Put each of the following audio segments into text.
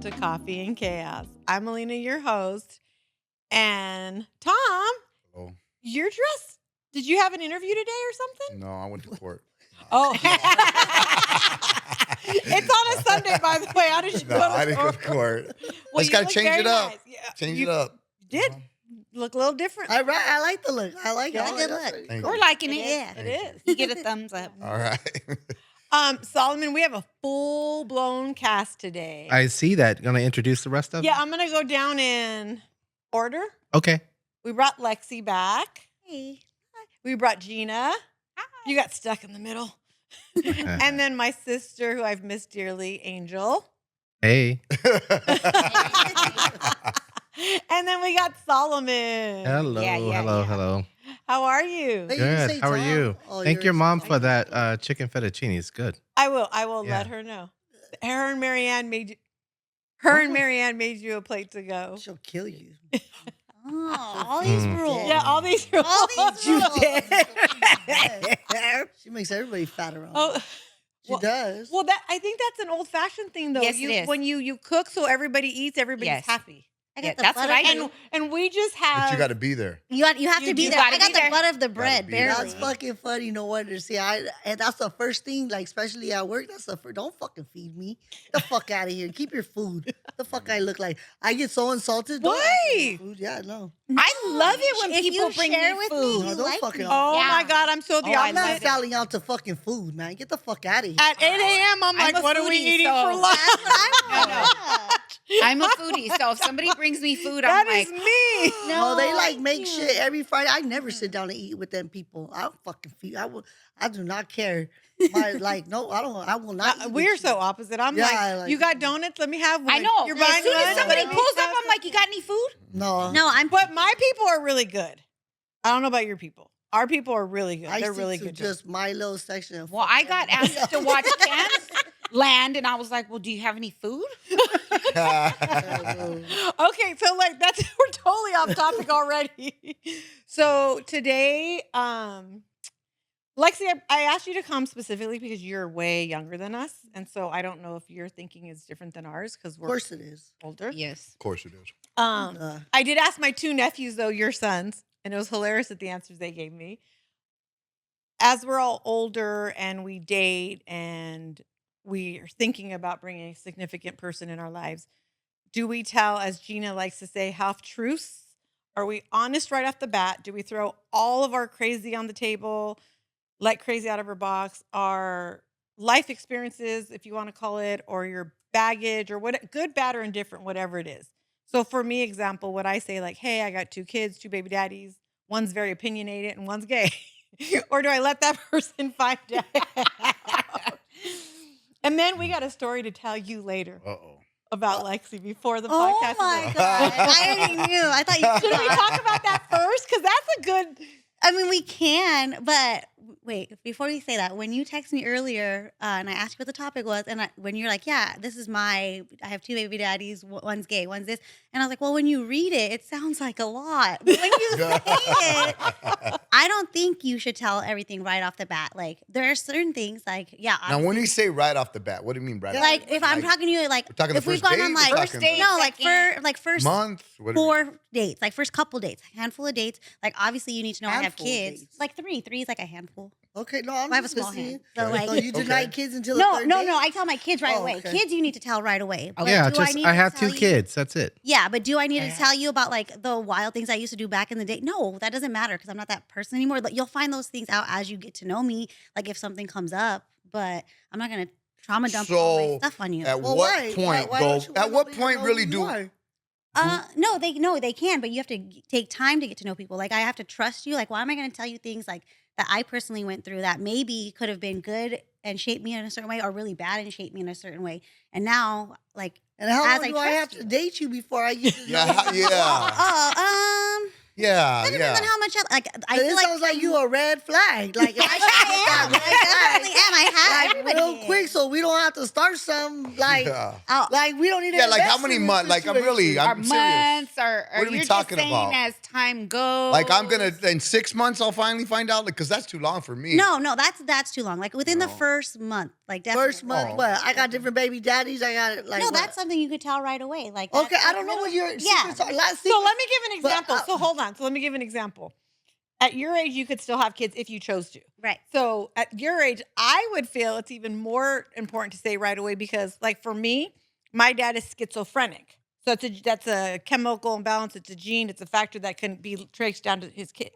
to Coffee and Chaos. I'm Alina, your host. And Tom, Hello. you're dressed. Did you have an interview today or something? No, I went to court. Oh. It's on a Sunday, by the way. How did you No, go to I didn't go court? to court. Well, I just you got to look change very it up. nice. Yeah, Change you it up. did look a little different. I like the look. I like Yeah, it. good That's look. pretty We're cool. liking it. Yeah. It is. You get a thumbs up. All right. Solomon, we have a full-blown cast today. I see that. Gonna introduce the rest of Yeah, them? I'm going to go down in order. Okay. We brought Lexi back. Hey. We brought Gina. You got stuck in the middle. And then my sister, who I've missed dearly, Angel. Hey. And then we got Solomon. Hello. Yeah, hello. yeah. Hello. How are you? Hey, you Good. say How are Tom. you? Oh, Thank you're your mom Tom. for that chicken fettuccine. It's good. I will Yeah. let her know. Her and Marianne made you. Her and Marianne made you a plate to go. She'll kill you. Oh, all these Mm. rules. Yeah, all these rules. All these You rules. did. She makes everybody fat around. Oh, She well- does. well, I think that's an old-fashioned thing, though. Yes, it is. When you cook so everybody eats, everybody's Yes. happy. I got the that's what I do. And we just have. But you got to be there. You have You to be do there. gotta I got be the there. butt of the Gotta bread, be there. barely. That's fucking funny. No wonder. See, and that's the first thing, like, especially at work. That's the first. Don't fucking feed me. Get the fuck out of here. Keep your food. The fuck I look like. I get so insulted. Don't ask me Why? for food. Yeah, no. I love it when If people you bring share me with food. me, No, you don't like fucking. me. Oh Yeah. my God, I'm so the Oh, I I'm love not opposite. it. selling out to fucking food, man. Get the fuck out of here. At 8 a.m., I'm like, a what are we foodie, eating so for lunch? that's what I'm No, no. I'm a foodie, so if somebody brings me food, That I'm is like, me. No, they like thank make you. shit every Friday. I never sit down and eat with them people. I don't fucking feed. I do not care. No, I don't. I will not. eat with We're you. so opposite. I'm Yeah, like, you got donuts? Let me have one. I know. You're As buying soon as lunch? somebody Let me pulls up, have I'm like, you got any food? No, No, I'm But my people are really good. I don't know about your people. Our people are really good. I They're stick really to good. just my little section. And Well, fuck I got everybody asked to else. watch cans land, and I was like, well, do you have any food? Okay, so like that's we're totally off topic already. So today, Lexi, I asked you to come specifically because you're way younger than us, and so I don't know if your thinking is different than ours because Of we're course it is. older. Yes. Of course it is. I did ask my two nephews, though, your sons, and it was hilarious at the answers they gave me. As we're all older and we date and we are thinking about bringing a significant person in our lives, do we tell, as Gina likes to say, half truths? Are we honest right off the bat? Do we throw all of our crazy on the table, let crazy out of our box, our life experiences, if you want to call it, or your baggage, or what, good, bad, or indifferent, whatever it is? So for me, example, would I say like, hey, I got 2 kids, 2 baby daddies, one's very opinionated and one's gay? Or do I let that person find out? And then we got a story to tell you later Uh-oh. about Lexi before the Oh podcast. my is over. god! I already knew. I thought you Should we talk about that first? Because that's a good. I mean, we can, but wait. Before we say that, when you texted me earlier and I asked you what the topic was, and when you're like, "Yeah, this is I have 2 baby daddies. One's gay, one's this," and I was like, "Well, when you read it sounds like a lot." But when you say it, I don't think you should tell everything right off the bat. Like there are certain things, like Now, when obviously- you say right off the bat, what do you mean right off like the if bat? I'm talking to you, like we're talking if the we've first gone date? on We're like talking date, no, like second first month? What do you mean? 4 dates, like first couple dates, handful of dates. Like obviously you need to know I have Handful of kids. dates. Like 3 is like a handful. Okay, no, I'm I have a just small listening. hand. So Okay. like So you deny Okay. kids until no, the third no, date? no. I tell my kids right Oh, away. okay. Kids you need to tell right away. But Yeah, do just need I to have tell 2 you- kids. That's it. Yeah, but do I need to tell you about like the wild things I used to do back in the day? No, that doesn't matter because I'm not that person anymore. Like, you'll find those things out as you get to know me. Like if something comes up, but I'm not gonna trauma dump all my So, stuff on you. At Well, what why? point Why go? don't you want At what nobody to point know really who do? you are? No, they can, but you have to take time to get to know people. Like I have to trust you. Like why am I going to tell you things like that I personally went through that maybe could have been good and shaped me in a certain way, or really bad and shaped me in a certain way? And now, like, And how as long do I have trust to you. date you before I get to Yeah, know how- you? yeah, yeah, that depends yeah. on how much like I This feel like sounds like you a red flag. Like if I should get that I red definitely flag, am. I have like everybody real is. quick, so we don't have to start some like Yeah. like we don't need to. Yeah, like how invest many in this months? Like I'm really, situation. Or I'm serious. months, or What are we you're talking just saying about? as time goes. Like I'm gonna in 6 months I'll finally find out, because that's too long for me. No, that's too long. Like within the No. first month, Like definitely. First month, Oh. what? I got different baby daddies. I got like no, what? that's something you could tell right away. Like Okay, that's I don't know what your yeah. secrets are. Last So let me give an But, example. So hold on. So let me give an example. At your age, you could still have kids if you chose to. Right. So at your age, I would feel it's even more important to say right away because, like for me, my dad is schizophrenic. So that's a chemical imbalance. It's a gene. It's a factor that can be traced down to his kid,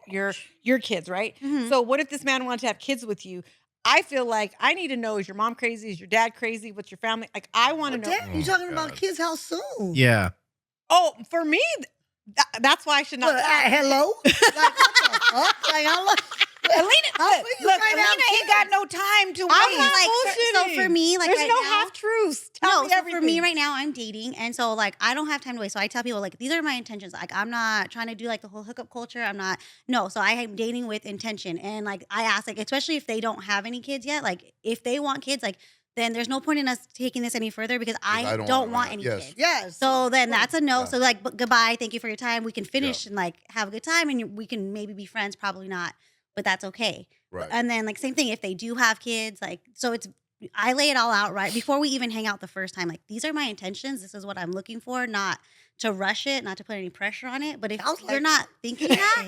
your kids, right? Mhm. So what if this man wanted to have kids with you? I feel like I need to know: is your mom crazy? Is your dad crazy? What's your family like? I want to know. Damn, you talking about God. kids? How soon? Yeah. Oh, for me, that's why I should not. What, hello? Like what the fuck? Like how long? Alina, How look, you look, trying to have Alina ain't got no time to I'm wait. not Like, so bullshitting. for me, like there's right no now- half truths. Tell No, me so everything. for me right now, I'm dating, and so like I don't have time to wait. So I tell people like these are my intentions. Like I'm not trying to do like the whole hookup culture. I'm not. No, so I am dating with intention, and like I ask like especially if they don't have any kids yet. Like if they want kids, like then there's no point in us taking this any further because I I don't, don't want wanna- any yes. kids. Yes. So then that's a no. Yeah. So like goodbye. Thank you for your time. We can finish and like have a good time, and we can maybe be friends. Probably not, but that's okay. Right. And then like same thing if they do have kids, like so it's I lay it all out right before we even hang out the first time. Like these are my intentions. This is what I'm looking for. Not to rush it, not to put any pressure on it. But if Sounds you're like- not thinking that,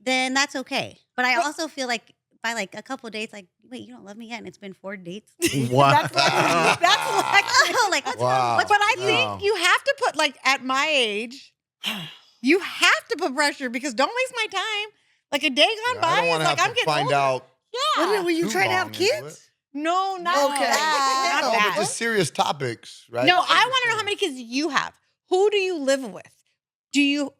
then that's okay. But I also feel like by like a couple dates, like wait, you don't love me yet, and it's been 4 dates. Wow. That's like what's Wow. wrong? What's But I Wow. think you have to put like at my age, you have to put pressure because don't waste my time. Like a day gone Yeah, by, I don't it's want to like have I'm to getting find older. out. Yeah. Were you too trying to have long into kids? it. No, not Okay. that. No, Not but that. just serious topics, right? No, I want to know how many kids you have. Who do you live with?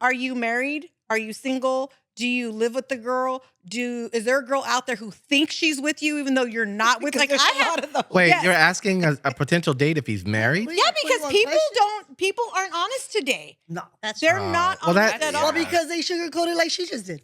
Are you married? Are you single? Do you live with the girl? Is there a girl out there who thinks she's with you even though you're not with? Like There's I a have. lot of those. Wait, Yes. you're asking a potential date if he's married? Wait, Yeah, because 21 people questions? people aren't honest today. No. That's They're Oh, not well, honest that- at yeah. all. Well, because they sugarcoat it like she just did.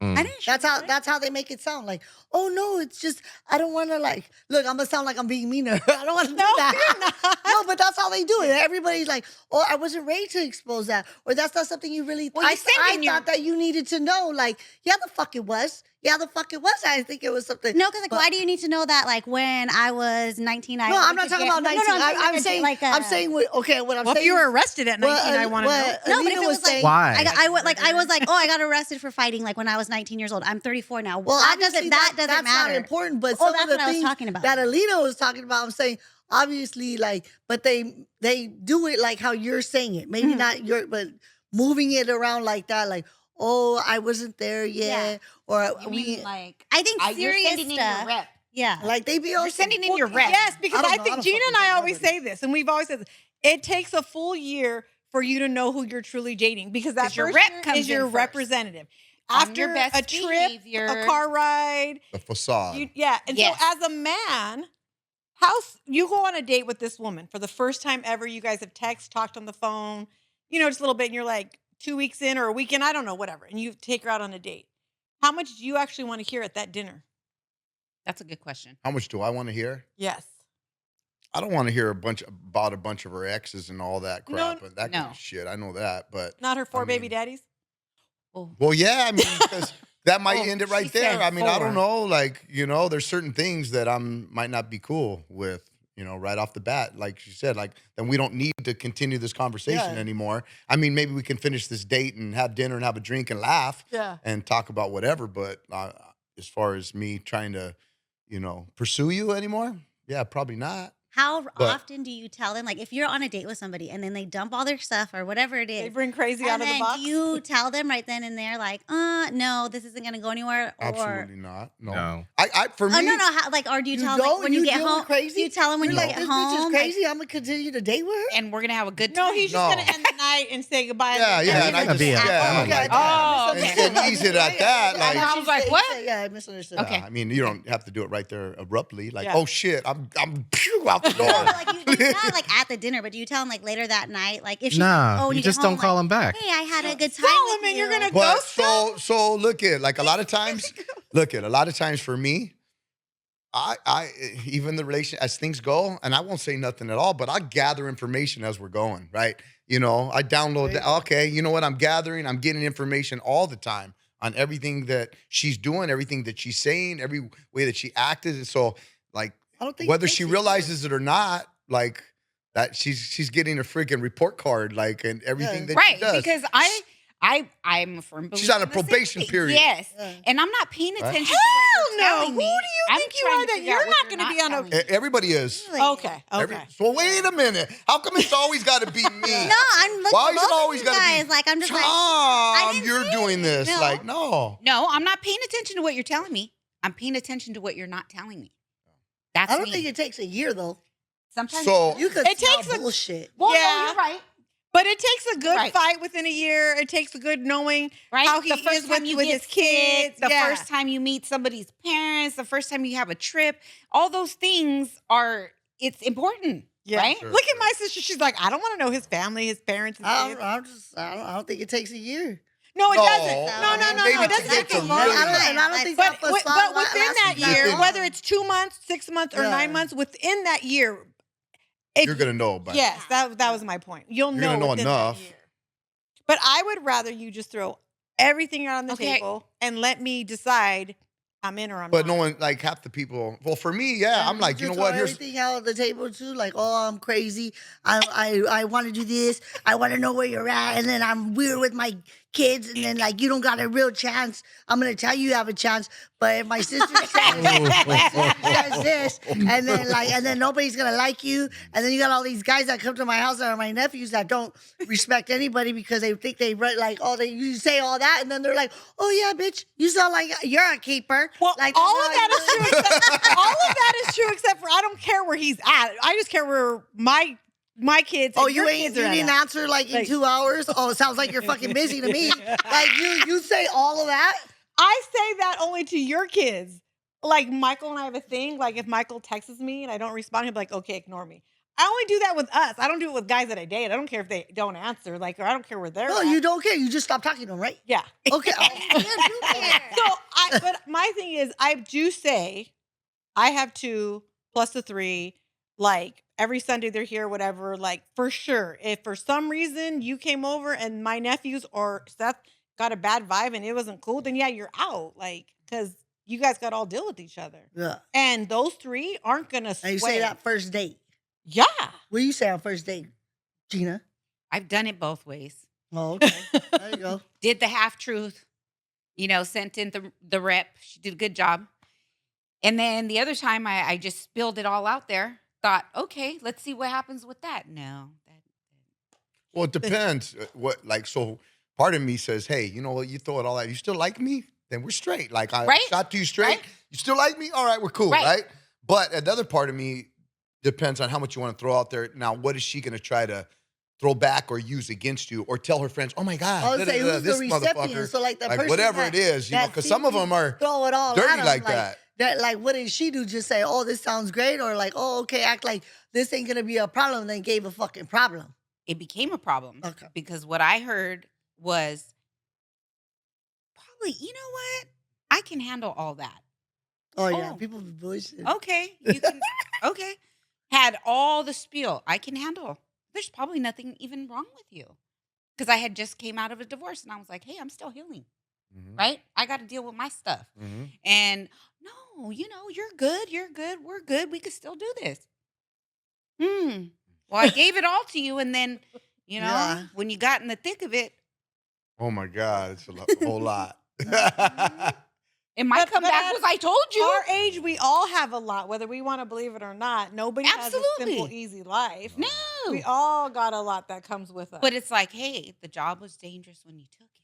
Mm. I didn't. That's how they make it sound. Like, oh no, it's just I don't want to like look. I'm gonna sound like I'm being meaner. I don't want to do No, that. you're not. No, but that's how they do it. Everybody's like, oh, I wasn't ready to expose that, or that's not something you really. Well, you I said in your- thought that you needed to know. Like, yeah, the fuck it was. Yeah, the fuck it was. I didn't think it was something. No, because like, But- why do you need to know that? Like when I was 19, I No, I'm went not to talking get- about No, 19. I'm saying like I'm saying what. Okay, what I'm Well, if saying. you were arrested at 19, I want to know. No, but if Alina it was like saying, Why? I was like, oh, I got arrested for fighting like when I was 19 years old. I'm 34 now. well, that obviously doesn't that's matter. not important. But Oh, some that's of the what I was things talking about. that Alina was talking about, I'm saying obviously like, but they do it like how you're saying it. Maybe Mhm. not your, but moving it around like that, like, oh, I wasn't there yet, or You mean like I think you're serious sending in stuff. your rep. Yeah. like they be all You're sending in your rep. Yes, because I I, don't know. I think don't Gina fucking and I know always nobody. say this, and we've always said this. It takes a full year for you to know who you're truly dating because that 'Cause your first rep year comes is in your first. representative. On After your best a trip, behavior. a car ride, The facade. and Yes. so as a man, you go on a date with this woman for the first time ever. You guys have talked on the phone, just a little bit, and you're like 2 weeks in or a weekend, I don't know, whatever, and you take her out on a date. How much do you actually want to hear at that dinner? That's a good question. How much do I want to hear? Yes. I don't want to hear about a bunch of her exes and all that crap and that kind no. of shit. I know that, but Not her four baby mean- daddies? Oh, well, yeah, I mean, because that might Oh, end it she right there. said I mean, I don't 4. know, like there's certain things that might not be cool with. Right off the bat, like you said, like then we don't need to continue this conversation Yeah. anymore. I mean, maybe we can finish this date and have dinner and have a drink and laugh Yeah. and talk about whatever. But as far as me trying to, pursue you anymore, yeah, probably not. How But- often do you tell them, like, if you're on a date with somebody and then they dump all their stuff or whatever it is, They bring crazy out and of the then box? do you tell them right then and there, like, no, this isn't going to go anywhere? Or, Absolutely not. No. No. For me, oh, no, how, like, or do you You tell them, like, don't? when you get deal with home? crazy? Do you tell them when You're you like, get this home? bitch is like- crazy. I'm gonna continue to date with her. and we're gonna have a good time. No, he's just No. going to end the night and say goodbye. Yeah, and yeah, then and I you're just- gonna yeah, okay. okay. Oh, and ease it at that. Yeah, Like, yeah, I was like, what? Yeah, I misunderstood. Okay. I mean, you don't have to do it right there abruptly. Like, Yeah. oh shit, I'm pew, out the door. No, but, like, not like at the dinner, but do you tell them like later that night? Like if she's Nah, like, oh, when you get just don't home, call like, him back. Hey, I had a good time. Tell with him and you're you." gonna But ghost him? so look at like a lot of times. A lot of times for me, I even the relation as things go, and I won't say nothing at all, but I gather information as we're going. Right? I download that. Okay, you know what? I'm getting information all the time on everything that she's doing, everything that she's saying, every way that she acted. And so like I don't think it whether takes she a year. realizes it or not, like that she's getting a freaking report card, like, and everything that she Right, does. because I'm a firm believer. She's on a in the probation safety. period. Yes, Yeah. and I'm not paying Right. attention to what you're no. telling Who me. do you I'm think you trying are to that figure you're out what not gonna be on a- telling me. Everybody is. Really? Okay. Every- so wait a minute. How come it's always got to be me? No, I'm looking Why at is both it always of you got to guys. be? Like, I'm just like, I Tom, didn't you're say doing anything. this. No. Like, no. No, I'm not paying attention to what you're telling me. I'm paying attention to what you're not telling me. That's I don't me. think it takes a year though. Sometimes So- You could It smell takes a- bullshit. Well, Yeah. no, you're right. But it takes a good Right. fight within a year. It takes a good knowing Right? how he the first is time with, you with get his kids. sick, the Yeah. first time you meet somebody's parents, the first time you have a trip, all those things are it's important. Yeah. Right? Sure, Look at sure. my sister. She's like, I don't want to know his family, his parents. His I kids. don't think it takes a year. No, it No, doesn't. No, I no, mean, no, maybe no. It to doesn't get take to a long really- time. And I don't think But, that was but within that year, long. whether it's 2 months, 6 months, or Yeah. 9 months, within that year, if You're going to know. But yes, that was my point. You'll You're know, gonna know within that enough. year. But I would rather you just throw everything out on the Okay. table and let me decide I'm in or I'm But not. no one, like half the people, well, for me, yeah, I'm like, you know just what? throw Here's, everything out on the table too. Like, oh, I'm crazy. I want to do this. I want to know where you're at, and then I'm weird with my kids, and then like you don't got a real chance. I'm gonna tell you have a chance, but if my sister says this, and then nobody's gonna like you, and then you got all these guys that come to my house that are my nephews that don't respect anybody because they think you say all that, and then they're like, oh yeah, bitch, you sound like you're a keeper. Well, Like, all that's of how that you is true. All of that is true, except for I don't care where he's at. I just care where my kids. Oh, and you your ain't kids you are didn't at. answer like in Like- 2 hours? Oh, it sounds like you're fucking busy to me. Like you say all of that? I say that only to your kids. Like Michael and I have a thing. Like if Michael texts me and I don't respond, he'll be like, "Okay, ignore me." I only do that with us. I don't do it with guys that I date. I don't care if they don't answer. Like, or I don't care where they're No, at. you don't care. You just stop talking to them, right? Yeah. Okay. But my thing is, I do say, I have 2 plus the 3. Like every Sunday they're here, whatever. Like for sure, if for some reason you came over and my nephews or Seth got a bad vibe and it wasn't cool, then yeah, you're out. Like because you guys got to all deal with each other, Yeah. and those 3 aren't gonna. And you sway. say that first date. Yeah. What do you say on first date, Gina? I've done it both ways. Oh, okay. There you go. Did the half truth, sent in the rep. She did a good job. And then the other time I just spilled it all out there. Thought, okay, let's see what happens with that. No. well, it depends. So part of me says, hey, you know what? You throw it all out. You still like me? Then we're straight. Like I Right. shot to you straight. Right. You still like me? All right, we're cool, Right. right? But another part of me depends on how much you want to throw out there. Now, what is she going to try to throw back or use against you or tell her friends, oh my God, I would say who's this the motherfucker. recipient. So like the Like person whatever that- it is, that because some of sees them you are throw it all dirty at 'em, like that. Like what did she do? Just say, oh, this sounds great, or like, oh, okay, act like this ain't gonna be a problem. Then gave a fucking problem. It became a problem. Okay. Because what I heard was probably, you know what? I can handle all that. Oh yeah, Oh. people be bullshit. Okay. You can okay. Had all the spiel. I can handle. There's probably nothing even wrong with you. Because I had just came out of a divorce and I was like, hey, I'm still healing. Mhm, Right? I got to deal with my stuff. mhm. And no, you're good. You're good. We're good. We could still do this. Well, I gave it all to you. And then, Yeah. when you got in the thick of it, Oh my God, it's a whole lot. and my But comeback at was, I told you. Our age, we all have a lot, whether we want to believe it or not. Nobody has a simple, Absolutely. easy life. No. We all got a lot that comes with us. But it's like, hey, the job was dangerous when you took it.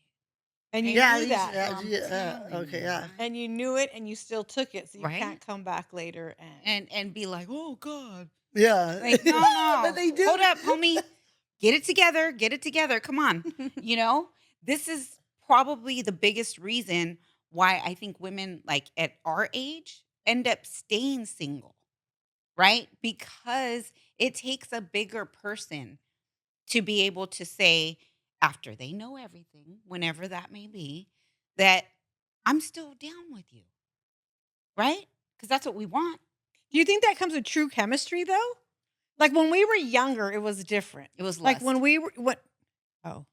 and you Yeah, knew that. okay, yeah. And you knew it and you still took it. So you Right? can't come back later And be like, oh God. Yeah. Like, no. But they do. Hold up, homie. Get it together. Get it together. Come on. This is probably the biggest reason why I think women like at our age end up staying single. Right? Because it takes a bigger person to be able to say, after they know everything, whenever that may be, that I'm still down with you. Right? Because that's what we want. Do you think that comes with true chemistry though? Like when we were younger, it was different. It was Like lust. when we were what? Oh,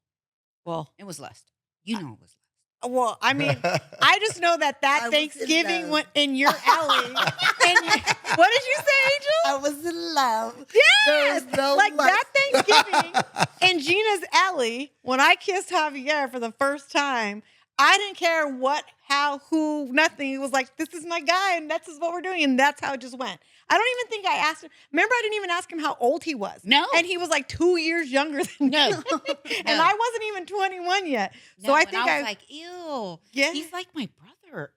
well, It was lust. You know it was lust. Well, I mean, I just know that I was in Thanksgiving love. went in your alley. What did you say, Angel? I was in love. Yes, There's no like life. that Thanksgiving in Gina's alley when I kissed Javier for the first time. I didn't care what, how, who, nothing. It was like, this is my guy, and that's just what we're doing, and that's how it just went. I don't even think I asked him. Remember, I didn't even ask him how old he was. No. And he was like 2 years younger than No. me. And I wasn't even 21 yet. So No, I and think I was like, ew. Yeah. He's like my brother.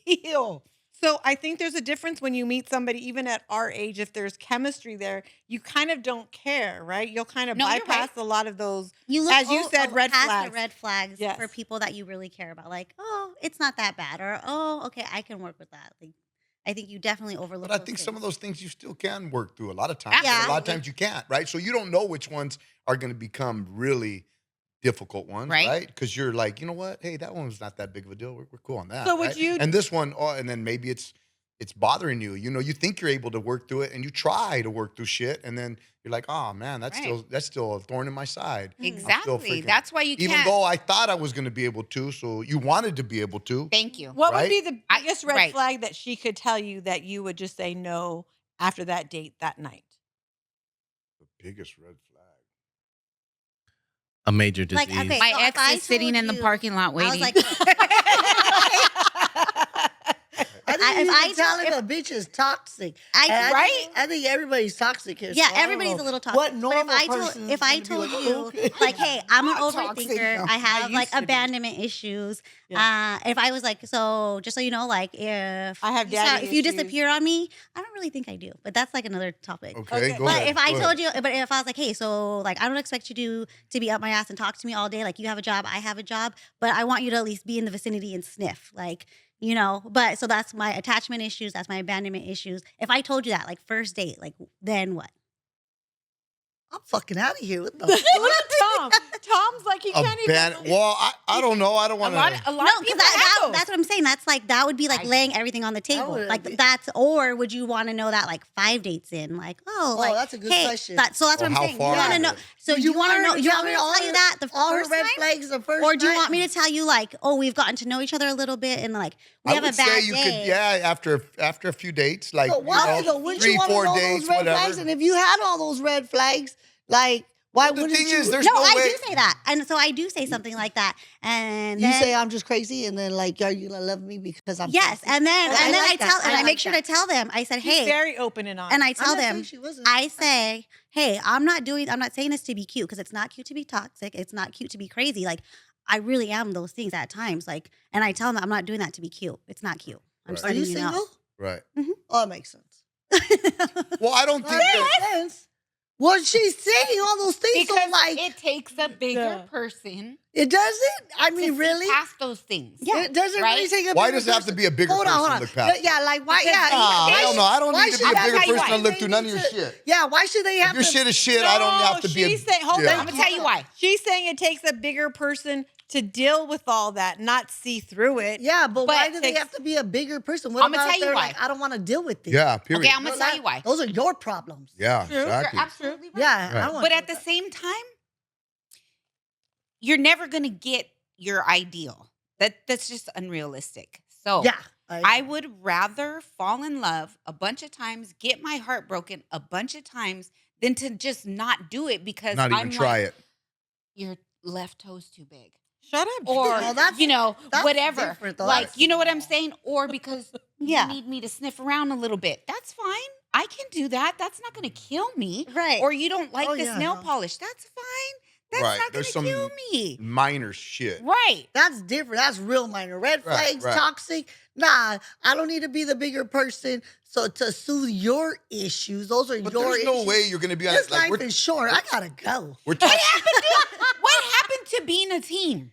Ew. So I think there's a difference when you meet somebody, even at our age, if there's chemistry there, you kind of don't care, right? You'll kind of No, you're bypass right. a lot of those. You look As you said, red past flags. the red flags Yes. for people that you really care about. Like, oh, it's not that bad, or oh, okay, I can work with that. Like, I think you definitely overlook. But I those think things. some of those things you still can work through a lot of times. Yeah. A lot of times you can't, right? So you don't know which ones are going to become really difficult ones, Right. right? Because you're like, you know what? Hey, that one was not that big of a deal. We're cool on that. So would right? you- And this one, oh, and then maybe it's bothering you. You know, you think you're able to work through it, and you try to work through shit, and then you're like, oh man, that's Right. still a thorn in my side. I'm still Exactly. freaking- That's why you Even can't. though I thought I was going to be able to, so you wanted to be able to. Thank you. What would Right? be the I- biggest red right. flag that she could tell you that you would just say no after that date that night? The biggest red flag. A major disease. Like, okay, My so if ex I is sitting told in the you- parking lot I waiting. was like, I think if you I can tell told- if a bitch is toxic. I- And right? I think everybody's toxic here. yeah, so I don't everybody's know a little toxic. What But normal if I person told, is if I gonna be told like, you, okay. like, hey, I'm an Not toxic, overthinker. no. I have like used to be. abandonment issues. Yeah. If I was like, so just so you know, like, if I have you start- daddy if you issues. disappear on me, I don't really think I do. But that's like another topic. Okay, Okay. go But ahead. if I go told ahead. you, but if I was like, hey, so like, I don't expect you to be up my ass and talk to me all day. Like, you have a job, I have a job, but I want you to at least be in the vicinity and sniff, like, you know. But so that's my attachment issues. That's my abandonment issues. If I told you that, like, first date, like, then what? I'm fucking out of here. What the Look at Tom. Tom's like he can't even. Well, I don't know. I don't a want lot, to. a lot No, of because people have those. that's what I'm saying. That's like, that would be like I- laying everything on the table. would Like, be- that's, or would you want to know that like 5 dates in? Like, oh, Oh, like, that's a good hey, question. so that's Oh, what I'm how saying. You far want to is know. it? So Do you want to know? You want me to tell you that the all her first red time? flags the first Or do you night? want me to tell you like, oh, we've gotten to know each other a little bit and like we I have would a bad say you day? could, yeah, after a few dates, like So why you know, though? Wouldn't 3, you want to 4 know dates, those red whatever. flags? And if you had all those red flags, like, why Well, the wouldn't thing you? is, there's No, no I way. do say that, and so I do say something like that, and you then, say I'm just crazy, and then like, are you gonna love me because I'm yes, crazy? and then Oh, I like I that. tell and I I make like sure that. to tell them. I said, She's hey, very open and honest. and I I'm tell not saying them. she wasn't. I say, hey, I'm not saying this to be cute because it's not cute to be toxic. It's not cute to be crazy. Like, I really am those things at times. Like, and I tell them I'm not doing that to be cute. It's not cute. I'm just Right. Are you letting you know. single? Right. Oh, it makes sense. Well, I don't think That that. makes sense. Well, she's saying all those things, because so like it takes a bigger Yeah. person it doesn't. I to mean, see really? past those things. Yeah. It doesn't right? really take a Why bigger does it have to person. be a bigger Hold on, person hold to on. look past? Yeah, like why? Because- Yeah, Nah, why hell should- no. I don't why need to should be a they bigger have to- person to why look they through none of need your to- shit. Yeah, why should they If have your to? shit is shit, I don't have to be. She's saying, hold yeah. on. I'm gonna tell you why. She's saying it takes a bigger person to deal with all that, not see through it. Yeah, but why do they takes- have to be a bigger person? What I'ma about tell if you they're why. like, I don't want to deal with it. Yeah, period. Okay, I'm gonna Well, tell you why. Those are your problems. yeah, True. exactly. You're absolutely right. Yeah, I Right. don't want But to at the same time, you're never gonna get your ideal. That's just unrealistic. So Yeah, I would rather fall in love a bunch of times, get my heart broken a bunch of times, than to just not do it because Not even I'm try like, it. your left toe's too big. Shut up. Or Well, that's- you know, that's whatever. different, though. Like, That's you know what I'm saying? Or because Yeah. you need me to sniff around a little bit. That's fine. I can do that. That's not gonna kill me. Right. Or you don't like Oh, this yeah, nail no. polish. That's fine. That's Right. not gonna There's some kill me. minor shit. Right. That's different. That's real minor. Red Right, flags, right. toxic. Nah, I don't need to be the bigger person. So to soothe your issues, those are But your there's issues. no way you're gonna be on This it. Like life is short. I gotta go. we're talking. What happened to being a team?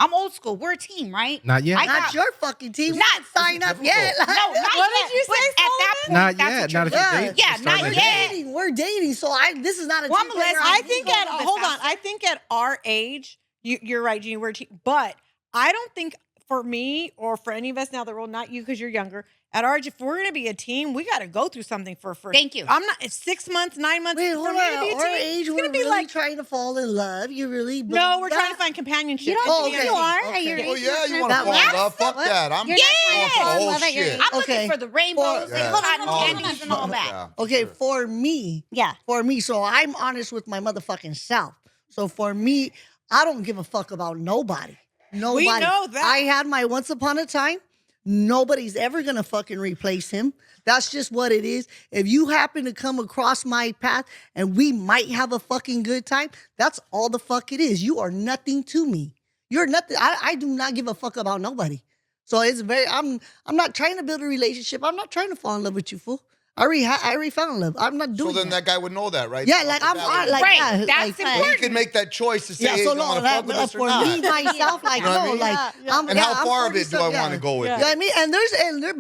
I'm old school. We're a team, right? Not yet. I Not got- your fucking team. Not- Not sign up difficult. yet. No, not What yet. did you But say, at that point, Not that's yet. what Not you're if you're Yeah. dating. Yeah, Start not We're with yet. dating. We're dating. So this is not a Well, I'm team a lesbian. right now. I think at a little bit hold on. faster. I think at our age, you're right, Jeannie. We're but I don't think for me or for any of us now that we're not you because you're younger. at our age, if we're gonna be a team, we got to go through something for first. Thank you. I'm not. It's 6 months, 9 months. Wait, for hold me on. to be a Our team, age, it's we're gonna be really like trying to fall in love. You really no. believe We're that? trying to find companionship. You don't Oh, think okay. you are Okay. at your Oh age? yeah, you want to That fall in one. love? Fuck What? that. I'm You're not trying going to for the fall in whole love at your shit. age. I'm Okay. looking for the rainbows Yeah. and Hold on, cotton hold on, candies and all that. Yeah, Okay, sure. for me, Yeah. so I'm honest with my motherfucking self. So for me, I don't give a fuck about nobody. Nobody. We know that. I had my once upon a time. Nobody's ever gonna fucking replace him. That's just what it is. If you happen to come across my path and we might have a fucking good time, that's all the fuck it is. You are nothing to me. You're nothing. I do not give a fuck about nobody. So it's very. I'm not trying to build a relationship. I'm not trying to fall in love with you, fool. I already fell in love. I'm not So doing then that guy would know that, right? Yeah, Off like the I'm bat, like Right, yeah, that's like, important. he can make that choice to say, Yeah, hey, so do you want no, to fuck with us or for not? me myself, like You know what I no, mean? like Yeah. I'm, And yeah, how I'm far of it do I 40-something, want to yeah. go with Yeah. You know it? what I mean? And they're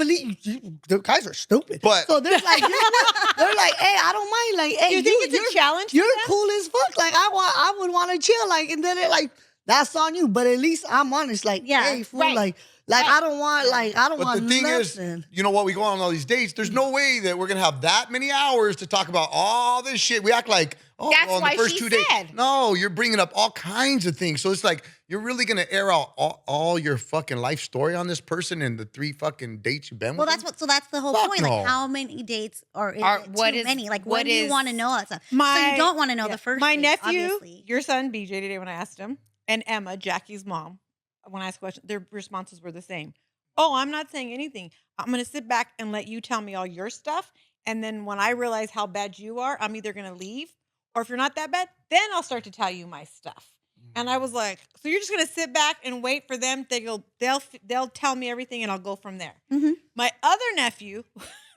the guys are stupid. But- so they're like, you know what? They're like, hey, I don't mind. Like, hey, Do you think it's a challenge? You're for them? cool as fuck. Like, I would want to chill. Like, and then they're like, that's on you. But at least I'm honest. Like, Yeah, hey, fool, right. like Right. I don't want, like, I don't But want the thing nothing. is, you know what? We go on all these dates. There's no way that we're gonna have that many hours to talk about all this shit. We act like, oh, That's well, on why the first she 2 days. said. No, you're bringing up all kinds of things. So it's like you're really gonna air out all your fucking life story on this person in the 3 fucking dates you've been Well, with. that's what. So that's the whole Fuck point. no. Like, how many dates or is Are- it what too is- many? Like, what when do you is- want to know that stuff? So you don't want to know Yeah. the first. My date, nephew, obviously. your son BJ today when I asked him, and Emma, Jackie's mom, when I asked questions, their responses were the same. Oh, I'm not saying anything. I'm gonna sit back and let you tell me all your stuff, and then when I realize how bad you are, I'm either gonna leave, or if you're not that bad, then I'll start to tell you my stuff. And I was like, so you're just gonna sit back and wait for them? They'll tell me everything, and I'll go from there. Mhm. My other nephew,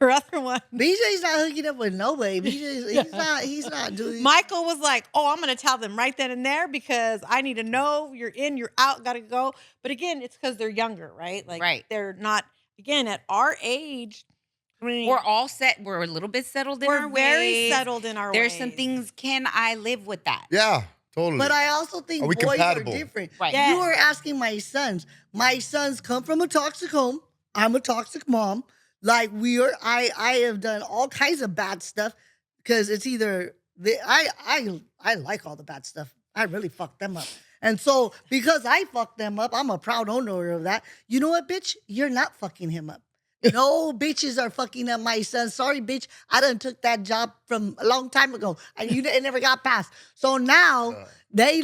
her other one, BJ's not hooking up with nobody. He's not doing. Michael was like, "Oh, I'm going to tell them right then and there because I need to know you're in, you're out, got to go." But again, it's because they're younger, right? Like, Right. they're not. Again, at our age, I mean, We're all set. We're a little bit settled in we're our very ways. settled in our There's ways. some things. Can I live with that? Yeah, totally. But I also think Are we boys compatible? are different. Right. Yes. You were asking my sons. My sons come from a toxic home. I'm a toxic mom. Like I have done all kinds of bad stuff because it's either I like all the bad stuff. I really fucked them up. And so because I fucked them up, I'm a proud owner of that. You know what, bitch? You're not fucking him up. No bitches are fucking up my son. Sorry, bitch. I done took that job from a long time ago, and it never got passed. So now they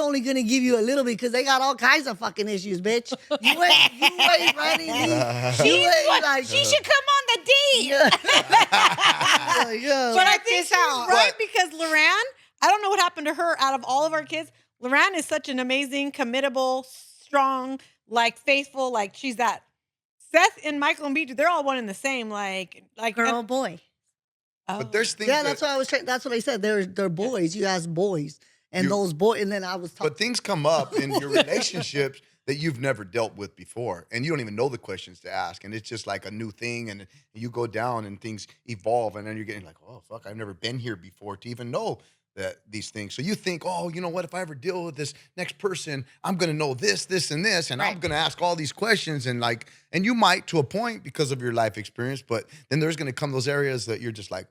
only gonna give you a little bit because they got all kinds of fucking issues, bitch. You ain't running me. She should come on the date. Yeah. But I Check think this she's out. right because Loran, I don't know what happened to her. Out of all of our kids, Loran is such an amazing, committable, strong, like faithful. Like she's that. Seth and Michael and BJ, they're all one and the same. Like Girl, boy. But there's things Yeah, that, that's what I was trying. That's what I said. They're boys. You ask boys, and You- those boys. And then I was talking. but things come up in your relationships that you've never dealt with before, and you don't even know the questions to ask, and it's just like a new thing, and you go down and things evolve, and then you're getting like, oh fuck, I've never been here before to even know that these things. So you think, oh, you know what? If I ever deal with this next person, I'm gonna know this, this, and this, and I'm Right. gonna ask all these questions, and you might to a point because of your life experience, but then there's gonna come those areas that you're just like,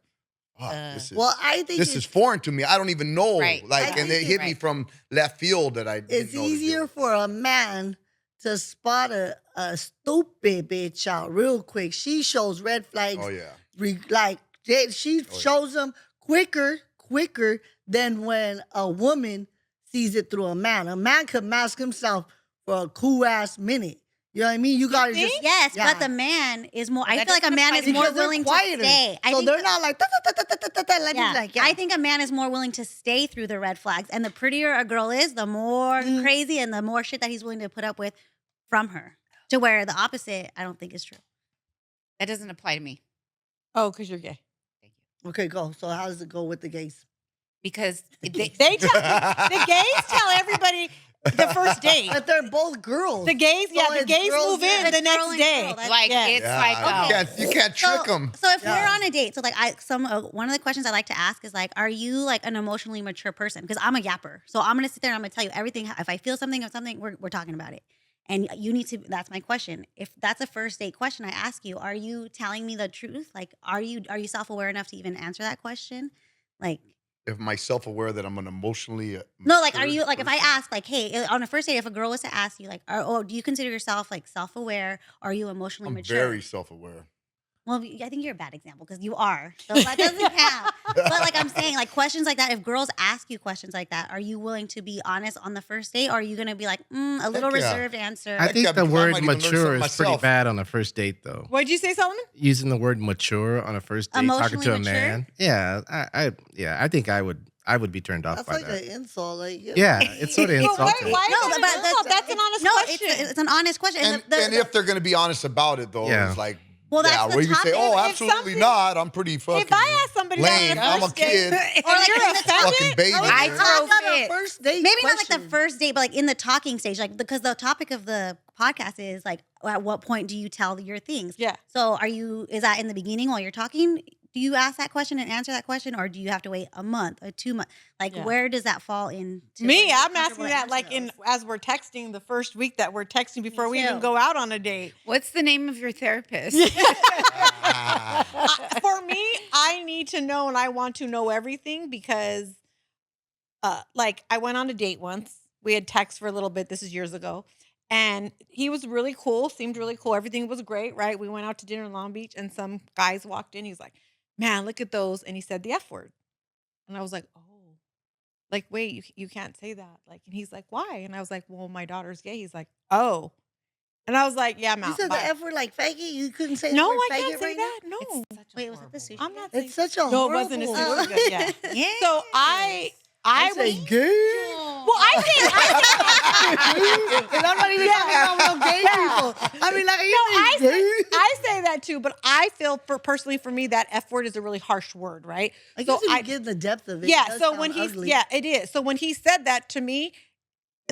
oh, this is. Well, I think This is foreign to me. I don't even know. Right. Like, I and think it hit me right. from left field that I didn't it's know to deal easier with. for a man to spot a stupid bitch out real quick. She shows red flags. Oh yeah. She yeah. shows them quicker than when a woman sees it through a man. A man could mask himself for a cool ass minute. You know what I mean? You gotta just Yes, Yeah. but the man is more. I That feel like a doesn't man apply is to more because they're willing to quieter. stay. I So think they're not like let me like yeah. I think a man is more willing to stay through the red flags, and the prettier a girl is, the more Mhm. crazy and the more shit that he's willing to put up with from her. To where the opposite, I don't think is true. That doesn't apply to me Oh, because you're gay. Okay, go. So how does it go with the gays? because They tell the gays tell everybody the first date. But they're both girls. The gays, yeah, So the it's gays girls move in and- the It's girl next and day. girl, that's- like Yeah. it's Yeah, like you can't trick them. So if Yeah. we're on a date, so like one of the questions I like to ask is like, are you like an emotionally mature person? Because I'm a yapper, so I'm gonna sit there and I'm gonna tell you everything. If I feel something or something, we're talking about it. And you need to, that's my question. If that's a first date question, I ask you, are you telling me the truth? Like, are you self-aware enough to even answer that question? Like, If I'm self-aware that I'm an emotionally no, like, are mature you, like, if I person, ask, like, hey, on a first date, if a girl was to ask you, like, oh, do you consider yourself, like, self-aware? Are you emotionally I'm mature? very self-aware. Well, I think you're a bad example because you are. So that doesn't count. But like I'm saying, like questions like that, if girls ask you questions like that, are you willing to be honest on the first date? Or are you going to be like, a little Heck yeah. reserved answer? I Heck think yeah, the because I word might even learn mature something is pretty myself. bad on a first date, though. What'd you say, Solomon? Using the word mature on a first date, talking Emotionally to a mature? man. Yeah, I think I would be turned off That's by like that. an insult. Like, Yeah, it's sort of But insulting. why No, is but that an insult? That's an honest question. It's an honest question. And if they're going to be honest about it, though, Yeah. it's like, Well, that's yeah, the where you can say, topic. oh, If absolutely something- not. I'm pretty fucking If I ask somebody lame. on a I'm a first date, kid. and Or like you're in the offended, Fucking baby. I man. throw Not a fit. first date maybe not like the question. first date, but like in the talking stage, like because the topic of the podcast is like, at what point do you tell your things? Yeah. So is that in the beginning while you're talking? Do you ask that question and answer that question, or do you have to wait a month or 2 months? Like, Yeah. where does that fall into? me, I'm asking that like as we're texting the first week that we're texting before we even too. go out on a date. What's the name of your therapist? For me, I need to know and I want to know everything because like I went on a date once. We had text for a little bit. This is years ago. And he was really cool, seemed really cool. Everything was great, right? We went out to dinner in Long Beach and some guys walked in. He's like, man, look at those. And he said the F word. And I was like, oh, like, wait, you can't say that. Like, and he's like, why? And I was like, well, my daughter's gay. He's like, oh. And I was like, yeah, I'm You out. said Bye. the F word like faggot? You couldn't say the No, word I faggot can't say right that. No. Wait, was it the sushi? I'm not now? saying It's such a No, it wasn't a horrible sushi. word. Good, yeah. Yeah. So I I say was gay. well, I And I'm not even talking about real gay people. I mean, like, you I say gay? I say that too, but I feel personally for me that F word is a really harsh word, right? I So guess if you get the depth of it. yeah. it does So sound when ugly. it is. So when he said that to me,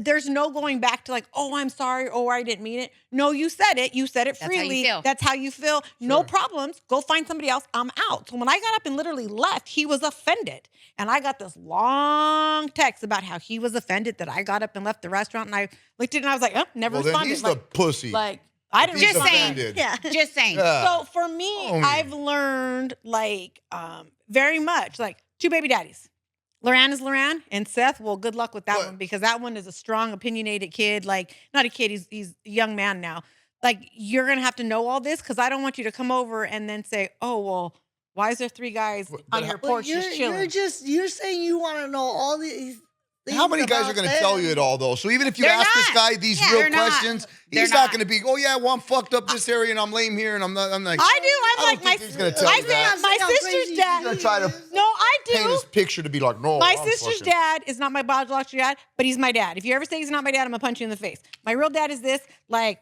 there's no going back to like, oh, I'm sorry, or I didn't mean it. No, you said it. You said it That's how you freely. feel. That's how you feel. No Sure. problems. Go find somebody else. I'm out. So when I got up and literally left, he was offended. And I got this long text about how he was offended that I got up and left the restaurant. And I looked at it and I was like, oh, never Well, then responded. he's the pussy. Like, I didn't He's Just respond. saying. offended. Yeah. Just saying. Yeah. So for me, Homie. I've learned like very much like two baby daddies. Loran is Loran, and Seth. Well, good luck with that What? one because that one is a strong, opinionated kid. Like not a kid, he's a young man now. Like you're gonna have to know all this because I don't want you to come over and then say, "Oh, well, why is there 3 guys But on how- your But porch just chilling?" you're saying you want to know all these things. How many guys are about going to them. tell you it all, though? So even if you They're ask this not. guy these Yeah, real they're not. questions, They're he's not not. going to be, oh, yeah, well, I'm fucked up this area and I'm lame here and I'm not. I'm like, I do. I I'm don't like my think he's gonna tell I you say that. my How sister's crazy dad. he's going to try to No, I paint do. his picture to be like, no. My I'm sister's fucking- dad is not my biological dad, but he's my dad. If you ever say he's not my dad, I'm gonna punch you in the face. My real dad is this. Like,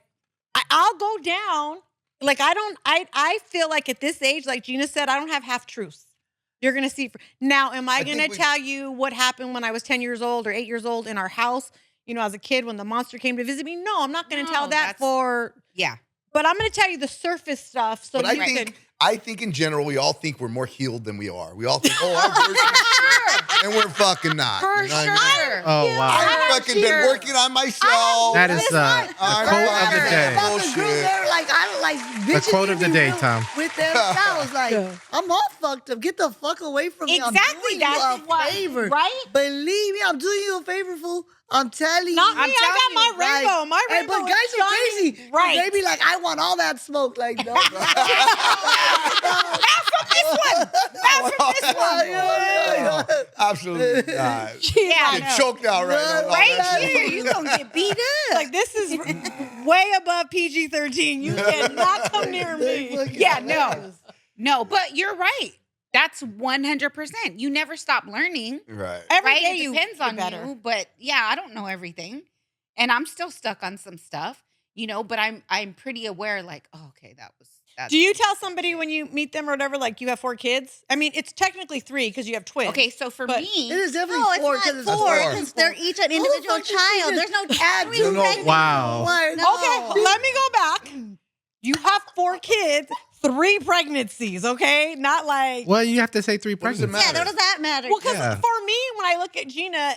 I'll go down. Like, I feel like at this age, like Gina said, I don't have half truths. You're gonna see. Now, am I I gonna think we- tell you what happened when I was 10 years old or 8 years old in our house? You know, as a kid when the monster came to visit me? No, I'm not gonna No, tell that that's- for. Yeah. But I'm gonna tell you the surface stuff. So But you can. I think in general, we all think we're more healed than we are. We all think, oh, I'm working, and we're fucking not. For You know what I mean? sure. Oh wow, I've fucking been Sure. working on myself. that is the I'm quote of the fucking day. About the group, bullshit. they're like, I don't like bitches. quote of the be day, real Tom. With themselves, like, I'm all fucked up. Get the fuck away from me. Exactly, I'm doing that's you a why- favor. right? Believe me, I'm doing you a favor, fool. I'm telling Not you. me. I got my Like, rainbow. My hey, rainbow. but is guys are shining crazy. Right. They be like, I want all that smoke. Like, no. No, absolutely not. Yeah, Get choked out right now. Right here, you gonna get beat up. Like this is way above PG-13. You cannot come near me. Yeah, no. No, but you're right. That's 100%. You never stop learning, Right. Every right? day It you depends get on better. you, but yeah, I don't know everything, and I'm still stuck on some stuff, you know. But I'm pretty aware, like, oh, okay, that's Do you tell somebody when you meet them or whatever, like you have 4 kids? I mean, it's technically 3 because you have twins. okay? So for But- me, It is definitely No, it's 4 not because it's 4 four. because they're each an individual fuck did you child. just There's no add three to No, pregnant- wow. Why? No. Okay, let me go back. You have 4 kids, 3 pregnancies, okay? Not like Well, you have to say 3 What does it pregnancies. Yeah, matter? what does that matter? well, because Yeah. for me, when I look at Gina,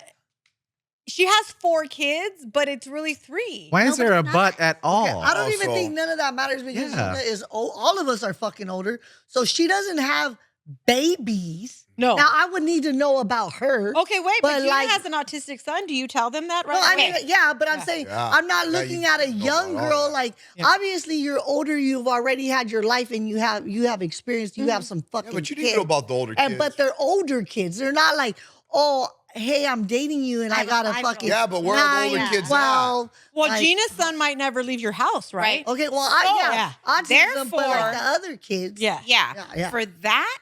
She has 4 kids, but it's really 3. Why is No, but there a it's not. but at all? Okay, I don't even Also- think none of that matters because Yeah. Gina is all of us are fucking older. So she doesn't have babies. No. Now I would need to know about her. Okay, wait, but But, Gina like- has an autistic son. Do you tell them that right No, I away? mean, yeah, but I'm Yeah. saying Yeah. I'm not Yeah, looking you at a know young about all girl. that. Like Yeah. obviously you're older, you've already had your life, and you have experience. You have some fucking. Yeah, but you kids. need to know about the older kids. And but they're older kids. They're not like, oh, hey, I'm dating you, and I I have a got a 5-year-old. fucking Yeah, but where are the older 9, kids at? 12. Well, like- Gina's son might never leave your house, right? Okay, well, So, yeah, yeah. autism, but like Therefore- the other kids. Yeah. Yeah. Yeah. For that,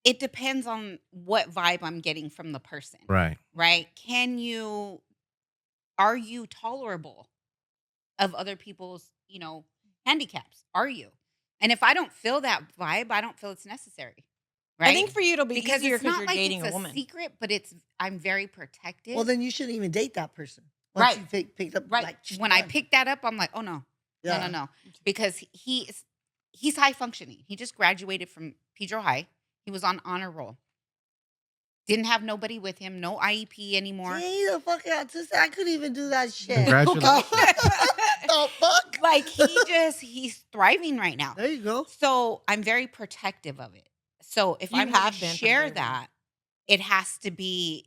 it depends on what vibe I'm getting from the person. Right. Right? Are you tolerable of other people's, handicaps? Are you? And if I don't feel that vibe, I don't feel it's necessary. Right? I think for you it'll be because easier it's because not you're like dating it's a woman. secret, but I'm very protective. Well, then you shouldn't even date that person. Once Right. you picked up, right. like, When I done. pick that up, I'm like, oh no. Yeah. No. Because he's high functioning. He just graduated from Pedro High. He was on honor roll. Didn't have nobody with him, no IEP anymore. See, the fucking autistic. I couldn't even do that shit. Congratulations. The fuck? Like he's thriving right now. There you go. So I'm very protective of it. So if You I'm going have to been from share day one. that, it has to be.